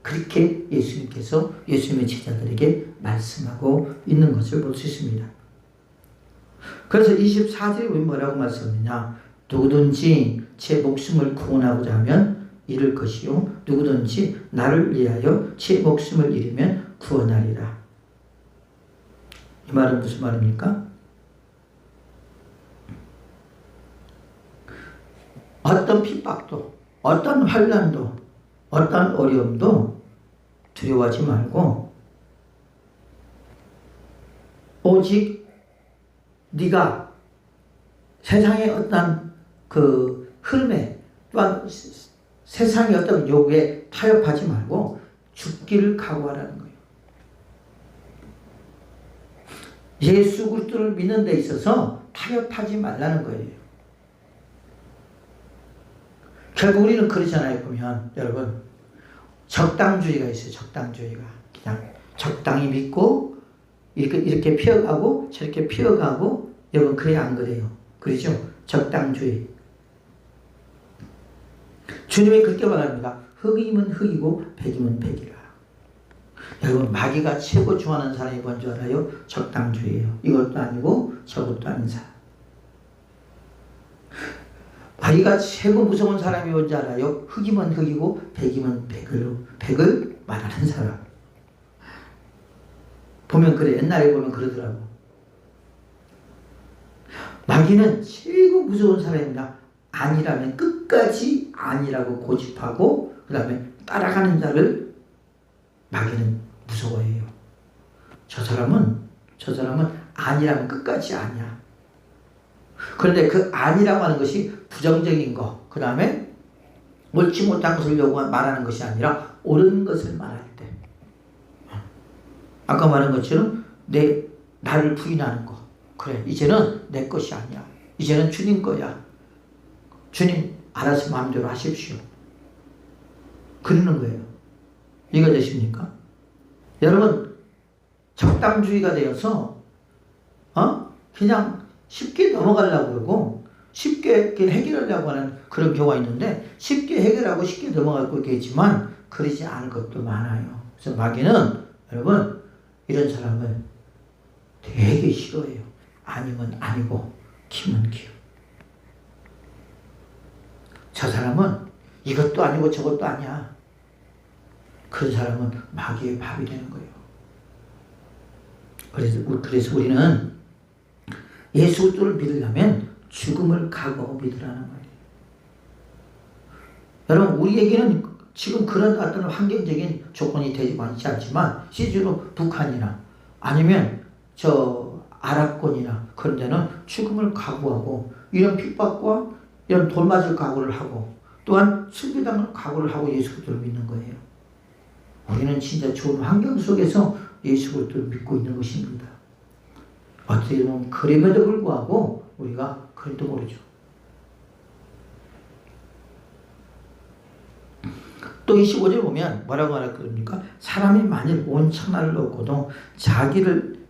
A: 그렇게 예수님께서 예수님의 제자들에게 말씀하고 있는 것을 볼 수 있습니다. 그래서 24절에 우리 뭐라고 말씀하느냐? 누구든지 제 목숨을 구원하고자 하면 잃을 것이요 누구든지 나를 위하여 제 목숨을 잃으면 구원하리라. 이 말은 무슨 말입니까? 어떤 핍박도 어떤 환난도 어떤 어려움도 두려워하지 말고 오직 네가 세상의 어떤 그 흐름에 또한 세상의 어떤 요구에 타협하지 말고 죽기를 각오하라는 거예요. 예수 그리스도를 믿는 데 있어서 타협하지 말라는 거예요. 결국 우리는 그러잖아요. 보면 여러분 적당주의가 있어요. 적당주의가 그냥 적당히 믿고 이렇게 피어가고 저렇게 피어가고 여러분 그래야 안 그래요. 그러죠? 적당주의. 주님이 그렇게 말합니다. 흑이면 흑이고 백이면 백이라. 여러분 마귀가 최고 좋아하는 사람이 뭔지 알아요? 적당주의예요. 이것도 아니고 저것도 아닌 사람. 마귀가 최고 무서운 사람이 뭔지 알아요? 흑이면 흑이고 백이면 백을 말하는 사람. 보면 그래. 옛날에 보면 그러더라고. 마귀는 최고 무서운 사람입니다. 아니라면 끝까지 아니라고 고집하고 그 다음에 따라가는 자를 마귀는 무서워해요. 저 사람은 아니라면 끝까지 아니야. 그런데 그 아니라고 하는 것이 부정적인 거, 그 다음에 옳지 못한 것을 말하는 것이 아니라 옳은 것을 말할 때, 아까 말한 것처럼 나를 부인하는 거, 그래 이제는 내 것이 아니야, 이제는 주님 거야, 주님 알아서 마음대로 하십시오, 그러는 거예요. 이해가 되십니까? 여러분, 적당주의가 되어서 그냥 쉽게 넘어가려고 그러고 쉽게 해결하려고 하는 그런 경우가 있는데, 쉽게 해결하고 쉽게 넘어가고 있겠지만 그러지 않을 것도 많아요. 그래서 마귀는 여러분 이런 사람을 되게 싫어해요. 아니면 아니고 기면 기요. 저 사람은 이것도 아니고 저것도 아니야. 그런 사람은 마귀의 밥이 되는 거예요. 그래서 우리는 예수 그리스도를 믿으려면 죽음을 각오하고 믿으라는 거예요. 여러분, 우리에게는 지금 그런 어떤 환경적인 조건이 되지 않지만 실제로 북한이나 아니면 저 아랍권이나 그런 데는 죽음을 각오하고 이런 핍박과 이런 돌 맞을 각오를 하고 또한 순교당을 각오를 하고 예수 그리스도를 믿는 거예요. 우리는 진짜 좋은 환경 속에서 예수 그리스도를 믿고 있는 것입니다. 어떻게 보면 그럼에도 불구하고 우리가 그래도 모르죠. 또 25절 보면 뭐라고 하라 그럽니까? 사람이 만일 온 천하를 얻고도 자기를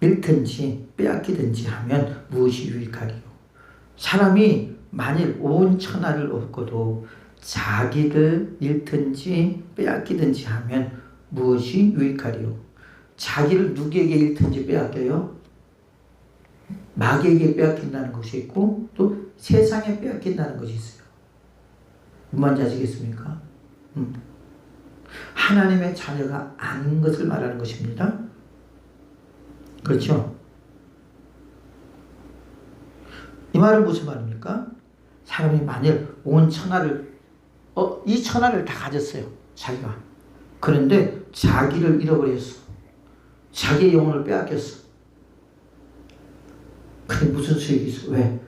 A: 잃든지 빼앗기든지 하면 무엇이 유익하리요? 사람이 만일 온 천하를 얻고도 자기를 잃든지 빼앗기든지 하면 무엇이 유익하리요? 자기를 누구에게 잃든지 빼앗겨요? 마귀에게 빼앗긴다는 것이 있고 또 세상에 빼앗긴다는 것이 있어요. 뭔지 아시겠습니까? 하나님의 자녀가 아닌 것을 말하는 것입니다. 그렇죠? 이 말은 무슨 말입니까? 사람이 만일 온 천하를 이 천하를 다 가졌어요. 자기가. 그런데 자기를 잃어버렸어. 자기의 영혼을 빼앗겼어. 그게 무슨 수익이 있어? 왜?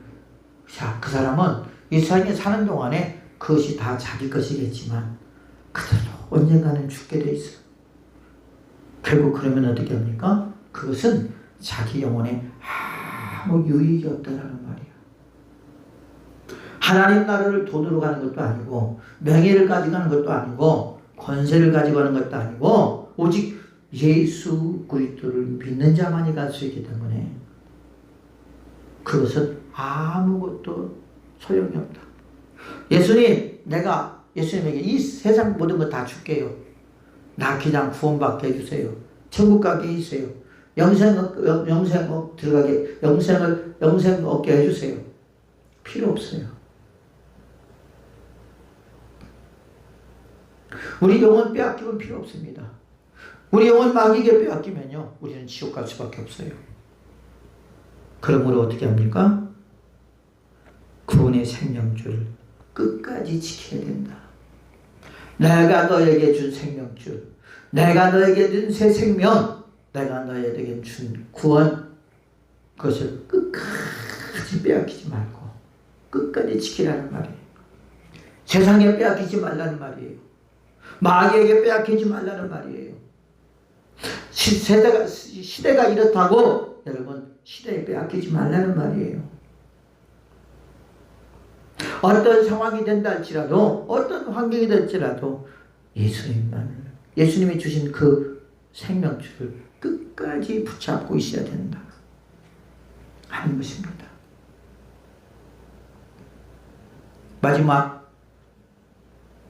A: 자, 그 사람은 이 세상에 사는 동안에 그것이 다 자기 것이겠지만 그대로 언젠가는 죽게 돼 있어. 결국 그러면 어떻게 합니까? 그것은 자기 영혼에 아무 유익이 없다라는 말이야. 하나님 나라를 돈으로 가는 것도 아니고 명예를 가져가는 것도 아니고 권세를 가지고 가는 것도 아니고 오직 예수 그리스도를 믿는 자만이 갈 수 있기 때문에 그것은 아무것도 소용이 없다. 예수님, 내가 예수님에게 이 세상 모든 거 다 줄게요. 나 그냥 구원받게 해주세요. 천국 가게 해주세요. 영생 들어가게, 영생 얻게 해주세요. 필요 없어요. 우리 영혼 빼앗기면 필요 없습니다. 우리 영혼 마귀에게 빼앗기면요, 우리는 지옥 갈 수밖에 없어요. 그러므로 어떻게 합니까? 구원의 생명줄 끝까지 지켜야 된다. 내가 너에게 준 생명줄, 내가 너에게 준 새 생명, 내가 너에게 준 구원, 그것을 끝까지 빼앗기지 말고 끝까지 지키라는 말이에요. 세상에 빼앗기지 말라는 말이에요. 마귀에게 빼앗기지 말라는 말이에요. 시대가 이렇다고 여러분 시대에 빼앗기지 말라는 말이에요. 어떤 상황이 된다 할지라도 어떤 환경이 될지라도 예수님이 주신 그 생명줄을 끝까지 붙잡고 있어야 된다 하는 것입니다. 마지막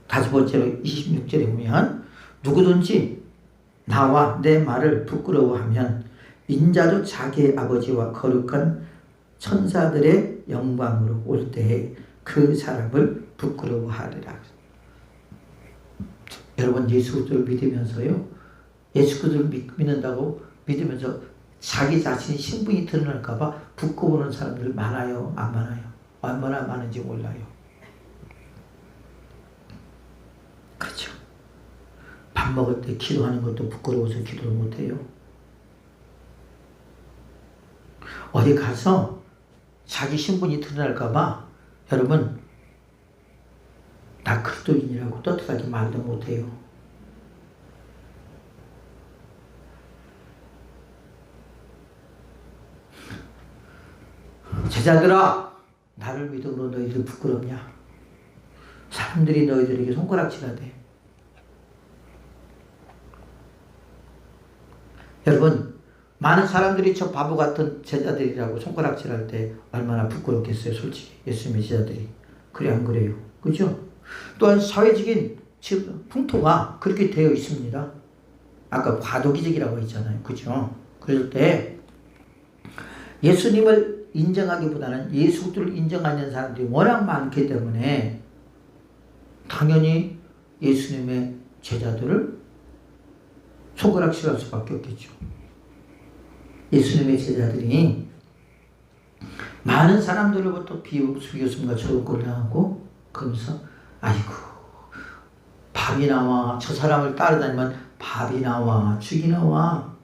A: 5번째로 26절에 보면 누구든지 나와 내 말을 부끄러워하면 인자도 자기의 아버지와 거룩한 천사들의 영광으로 올 때에 그 사람을 부끄러워하리라. 여러분, 예수 그리스도를 믿으면서요, 예수 그리스도를 믿는다고 믿으면서 자기 자신의 신분이 드러날까 봐 부끄러워하는 사람들 많아요? 안 많아요? 얼마나 많은지 몰라요. 밥 먹을 때 기도하는 것도 부끄러워서 기도를 못해요. 어디 가서 자기 신분이 드러날까봐 여러분 나 그리스도인이라고 떳떳하게 말도 못해요. 제자들아, 나를 믿음으로 너희들 부끄럽냐? 사람들이 너희들에게 손가락질하대. 여러분, 많은 사람들이 저 바보 같은 제자들이라고 손가락질할 때 얼마나 부끄럽겠어요, 솔직히. 예수님의 제자들이. 그래, 안 그래요? 그죠? 또한 사회적인 지금 풍토가 그렇게 되어 있습니다. 아까 과도기적이라고 했잖아요. 그죠? 그럴 때 예수님을 인정하기보다는 예수를 인정하는 사람들이 워낙 많기 때문에 당연히 예수님의 제자들을 손가락질할 수밖에 없겠죠. 예수님의 제자들이 많은 사람들로부터 비웃음과 저주를 당하고 그러면서 아이고 밥이 나와 저 사람을 따라다니면 밥이 나와 죽이 나와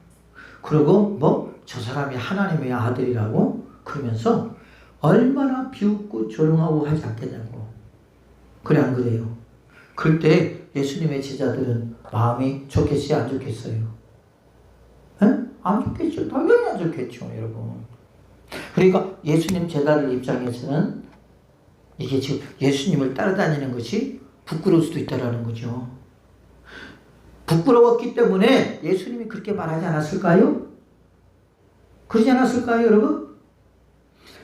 A: 그리고 뭐 저 사람이 하나님의 아들이라고 그러면서 얼마나 비웃고 조롱하고 하지 않겠냐고. 그래 안 그래요? 그럴 때 예수님의 제자들은 마음이 좋겠어요 안 좋겠어요? 에? 안 좋겠죠. 당연히 안 좋겠죠 여러분. 그러니까 예수님 제자들 입장에서는 이게 지금 예수님을 따라다니는 것이 부끄러울 수도 있다는 거죠. 부끄러웠기 때문에 예수님이 그렇게 말하지 않았을까요? 그러지 않았을까요 여러분?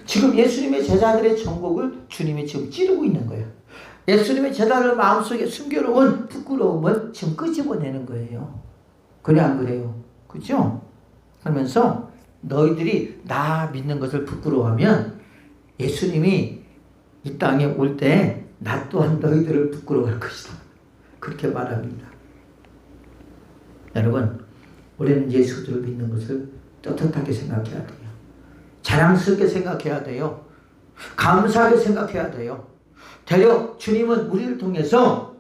A: 지금 예수님의 제자들의 정곡을 주님이 지금 찌르고 있는 거예요. 예수님의 제자들 마음속에 숨겨놓은 부끄러움을 지금 끄집어내는 거예요. 그래 안 그래요? 그렇죠? 그러면서 너희들이 나 믿는 것을 부끄러워하면 예수님이 이 땅에 올 때 나 또한 너희들을 부끄러워할 것이다. 그렇게 말합니다. 여러분, 우리는 예수를 믿는 것을 떳떳하게 생각해야 돼요. 자랑스럽게 생각해야 돼요. 감사하게 생각해야 돼요. 되려 주님은 우리를 통해서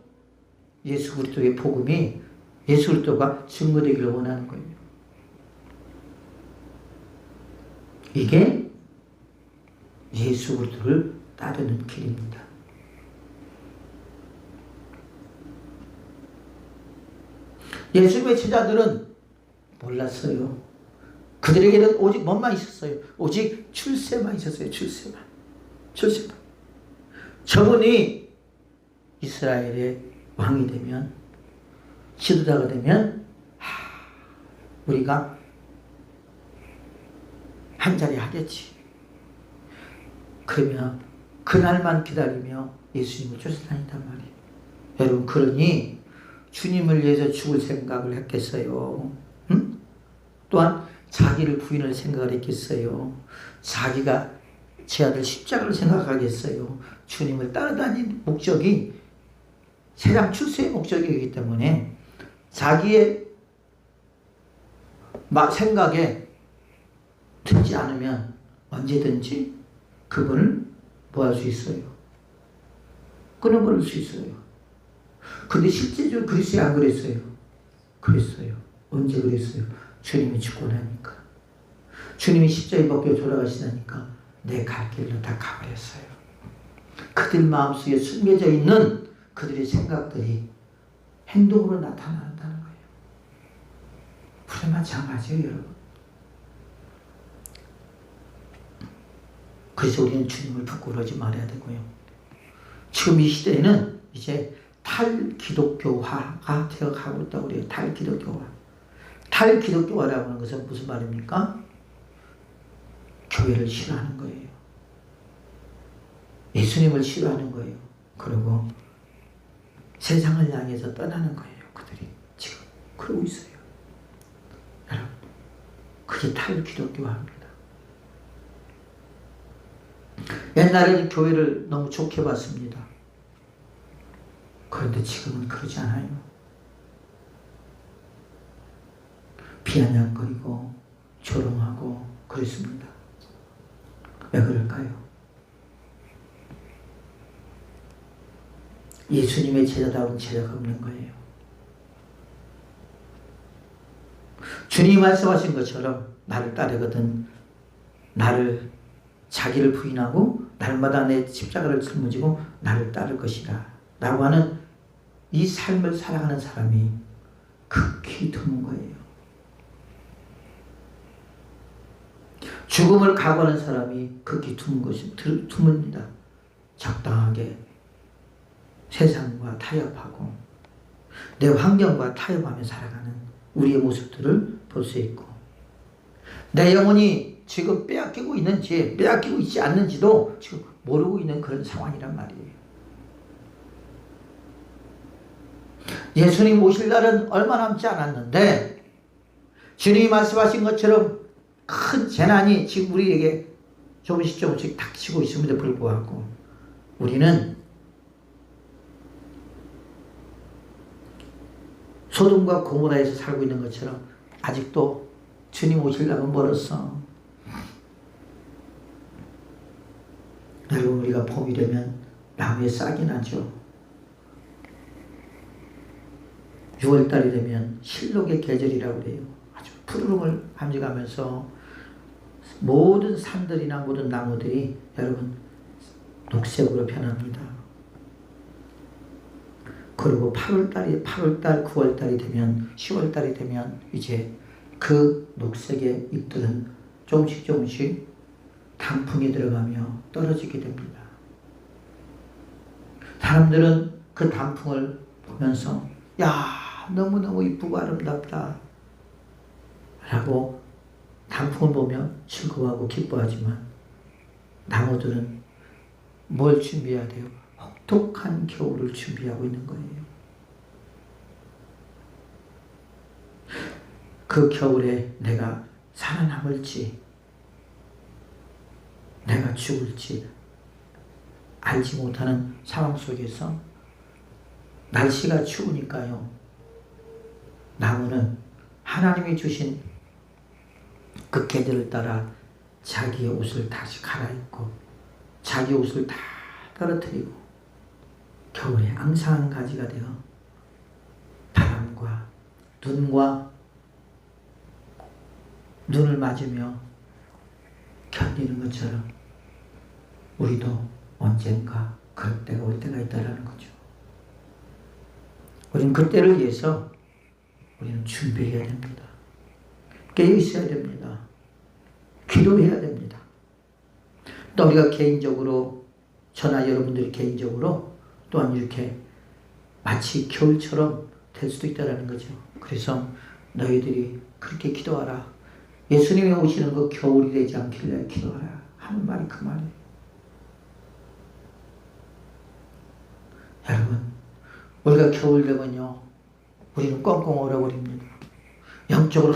A: 예수 그리스도의 복음이 예수 그리스도가 증거되기를 원하는 거예요. 이게 예수 그리스도를 따르는 길입니다. 예수님의 제자들은 몰랐어요. 그들에게는 오직 뭐만 있었어요? 오직 출세만 있었어요. 출세만. 저분이 이스라엘의 왕이 되면 지도자가 되면 우리가 한자리 하겠지. 그러면 그날만 기다리며 예수님을 쫓아다닌단 말이에요. 여러분 그러니 주님을 위해서 죽을 생각을 했겠어요? 응? 또한 자기를 부인할 생각을 했겠어요? 자기가 제 아들 십자가를 생각하겠어요? 주님을 따라다니는 목적이 세상 출세의 목적이기 때문에 자기의 생각에 듣지 않으면 언제든지 그분을 뭐 할 수 있어요? 끊어버릴 수 있어요. 근데 실제적으로 그랬어요? 안 그랬어요? 그랬어요. 언제 그랬어요? 주님이 죽고 나니까. 주님이 십자가에 벗겨 돌아가시다니까 내 갈 길로 다 가버렸어요. 그들 마음속에 숨겨져 있는 그들의 생각들이 행동으로 나타난다는 거예요. 우리 마찬가지예요, 여러분. 그래서 우리는 주님을 부끄러워하지 말아야 되고요. 지금 이 시대에는 이제 탈기독교화가 되어가고 있다고 그래요. 탈기독교화. 탈기독교화라고 하는 것은 무슨 말입니까? 교회를 싫어하는 거예요. 예수님을 싫어하는 거예요. 그리고 세상을 향해서 떠나는 거예요. 그들이 지금 그러고 있어요. 여러분, 그게 탈기독교화입니다. 옛날에는 교회를 너무 좋게 봤습니다. 그런데 지금은 그러지 않아요. 비아냥거리고 조롱하고 그랬습니다. 왜 그럴까요? 예수님의 제자다운 제자가 없는 거예요. 주님이 말씀하신 것처럼 나를 따르거든 나를 자기를 부인하고 날마다 내 십자가를 짊어지고 나를 따를 것이라 라고 하는 이 삶을 살아가는 사람이 극히 드문 거예요. 죽음을 각오하는 사람이 극히 드뭅니다. 적당하게 세상과 타협하고 내 환경과 타협하며 살아가는 우리의 모습들을 볼 수 있고 내 영혼이 지금 빼앗기고 있는지 빼앗기고 있지 않는지도 지금 모르고 있는 그런 상황이란 말이에요. 예수님 오실 날은 얼마 남지 않았는데 주님이 말씀하신 것처럼 큰 재난이 지금 우리에게 조금씩 닥치고 있음에도 불구하고 우리는 소돔과 고모라에서 살고 있는 것처럼 아직도 주님 오실 날은 멀었어. 여러분 우리가 봄이 되면 나무에 싹이 나죠. 6월달이 되면 실록의 계절이라고 그래요. 아주 푸르름을 감지가면서 모든 산들이나 모든 나무들이 여러분 녹색으로 변합니다. 그리고 8월달, 9월달이 되면 10월달이 되면 이제 그 녹색의 잎들은 조금씩 단풍이 들어가며 떨어지게 됩니다. 사람들은 그 단풍을 보면서 야 너무너무 이쁘고 아름답다 라고 단풍을 보며 즐거워하고 기뻐하지만 나무들은 뭘 준비해야 돼요? 혹독한 겨울을 준비하고 있는 거예요. 그 겨울에 내가 살아남을지 내가 죽을지 알지 못하는 상황 속에서 날씨가 추우니까요. 나무는 하나님이 주신 그 계절을 따라 자기의 옷을 다시 갈아입고 자기 옷을 다 떨어뜨리고 겨울에 앙상한 가지가 되어 바람과 눈을 맞으며 견디는 것처럼 우리도 언젠가 그럴 때가 올 때가 있다라는 거죠. 우리는 그때를 위해서 우리는 준비해야 됩니다. 깨어 있어야 됩니다. 기도해야 됩니다. 또 우리가 개인적으로 저나 여러분들이 개인적으로 또한 이렇게 마치 겨울처럼 될 수도 있다는 거죠. 그래서 너희들이 그렇게 기도하라. 예수님이 오시는 그 겨울이 되지 않길래 기도하라 하는 말이 그 말이에요. 여러분 우리가 겨울 되면요 우리는 꽁꽁 얼어버립니다. 영적으로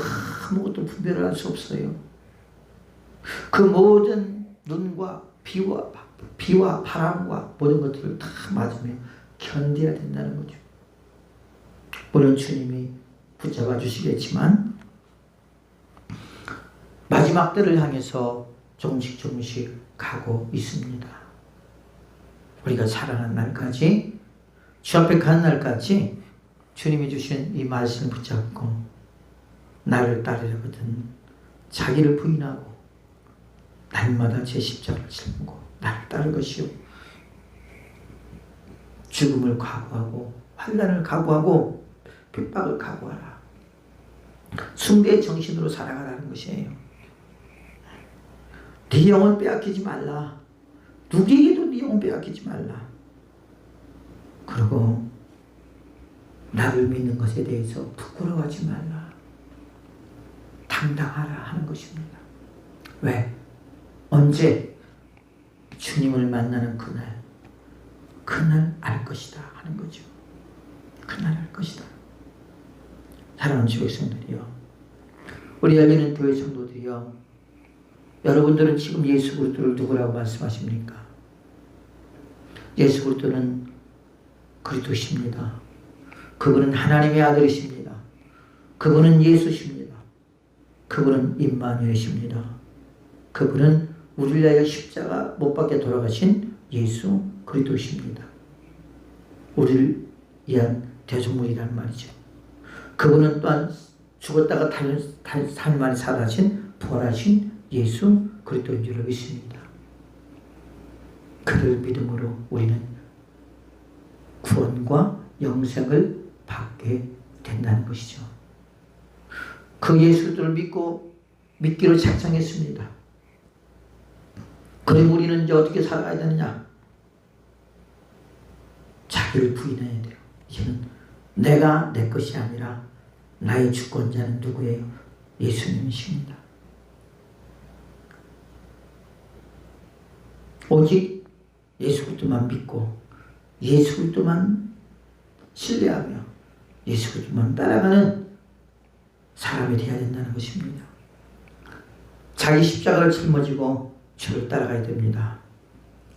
A: 아무것도 분별을 할 수 없어요. 그 모든 눈과 비와 바람과 모든 것들을 다 맞으며 견뎌야 된다는 거죠. 물론 주님이 붙잡아 주시겠지만 마지막 때를 향해서 조금씩 가고 있습니다. 우리가 살아난 날까지 주 앞에 가는 날까지 주님이 주신 이 말씀을 붙잡고 나를 따르려거든 자기를 부인하고 날마다 제 십자가를 짊고 나를 따를 것이요 죽음을 각오하고 환난을 각오하고 핍박을 각오하라. 숭배의 정신으로 살아가라는 것이에요. 네 영혼 빼앗기지 말라. 누구에게도 네 영혼 빼앗기지 말라. 그리고 나를 믿는 것에 대해서 부끄러워하지 말라. 당당하라 하는 것입니다. 왜? 언제? 주님을 만나는 그날 알 것이다 하는 거죠. 그날 알 것이다. 사랑하는 주 백성들이요, 우리 열리는 교회 성도들이요, 여러분들은 지금 예수 그리스도를 누구라고 말씀하십니까? 예수 그리스도는 그리스도십니다. 그분은 하나님의 아들이십니다. 그분은 예수십니다. 그분은 임마누엘이십니다. 그분은 우리를 위하여 십자가 못 박게 돌아가신 예수 그리스도십니다. 우리를 위한 대속물이라는 말이죠. 그분은 또한 죽었다가 3일 만에 살아신 부활하신 예수 그리스도인 줄로 믿습니다. 그를 믿음으로 우리는 구원과 영생을 받게 된다는 것이죠. 그 예수를 믿기로 작정했습니다. 그럼 우리는 이제 어떻게 살아야 되느냐? 자기를 부인해야 돼요. 이제는 내가 내 것이 아니라 나의 주권자는 누구예요? 예수님이십니다. 오직 예수 그리스도만 믿고 예수 그리스도만 신뢰하며 예수 그리스도만 따라가는 사람이 되어야 된다는 것입니다. 자기 십자가를 짊어지고 주를 따라가야 됩니다.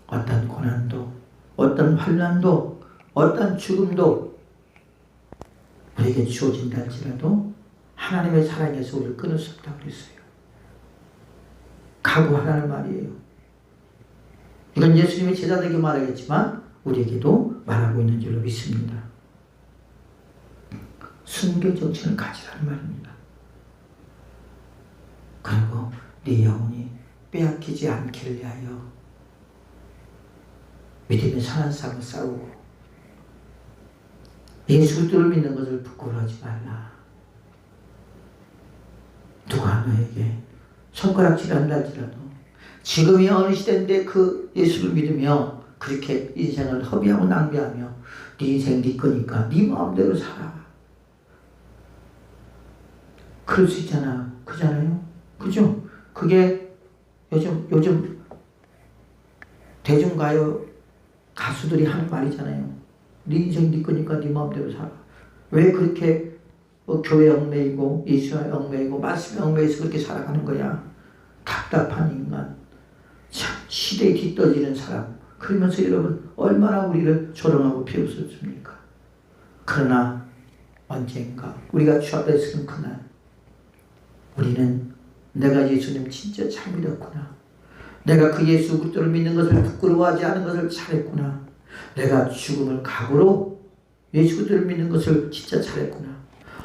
A: 어떤 고난도, 어떤 환난도, 어떤 죽음도 우리에게 주어진다 할지라도 하나님의 사랑에서 우리를 끊을 수 없다고 그랬어요. 각오하라는 말이에요. 이건 예수님이 제자들에게 말하겠지만 우리에게도 말하고 있는 줄로 믿습니다. 순교 정신을 가지라는 말입니다. 그리고 네 영혼이 빼앗기지 않기를 위하여 믿음의 선한 싸움을 싸우고 예수 그리스도를 믿는 것을 부끄러워하지 말라. 누가 너에게 손가락질한다 할지라도 지금이 어느 시대인데 그 예수를 믿으며 그렇게 인생을 허비하고 낭비하며 네 인생 네 거니까 네 마음대로 살아. 그럴 수 있잖아. 그잖아요. 그죠? 그게 요즘 대중가요 가수들이 하는 말이잖아요. 네 인생 네 거니까 네 마음대로 살아. 왜 그렇게 교회 얽매이고 예수와 얽매이고 말씀에 얽매여서 그렇게 살아가는 거야. 답답한 인간. 참 시대에 뒤떨어지는 사람. 그러면서 여러분 얼마나 우리를 조롱하고 비웃었습니까? 그러나 언젠가 우리가 주 앞에 서는 그날 우리는 내가 예수님 진짜 잘 믿었구나. 내가 그 예수 그리스도를 믿는 것을 부끄러워하지 않은 것을 잘했구나. 내가 죽음을 각오로 예수 그리스도를 믿는 것을 진짜 잘했구나.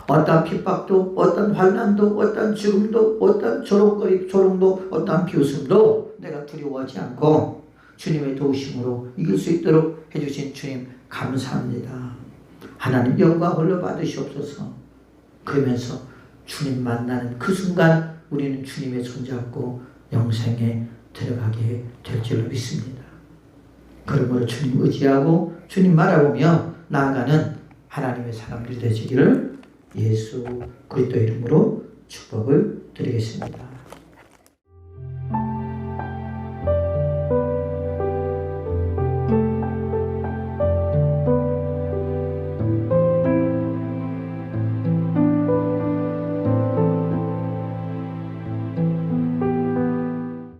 A: 어떠한 핍박도, 어떠한 환난도, 어떠한 죽음도, 어떠한 조롱도, 어떠한 비웃음도 내가 두려워하지 않고 주님의 도우심으로 이길 수 있도록 해주신 주님 감사합니다. 하나님 영광 홀로 받으시옵소서. 그러면서 주님 만나는 그 순간 우리는 주님의 손잡고 영생에 들어가게 될 줄로 믿습니다. 그러므로 주님 의지하고 주님 바라보며 나아가는 하나님의 사람들이 되시기를 예수 그리스도 이름으로 축복을 드리겠습니다.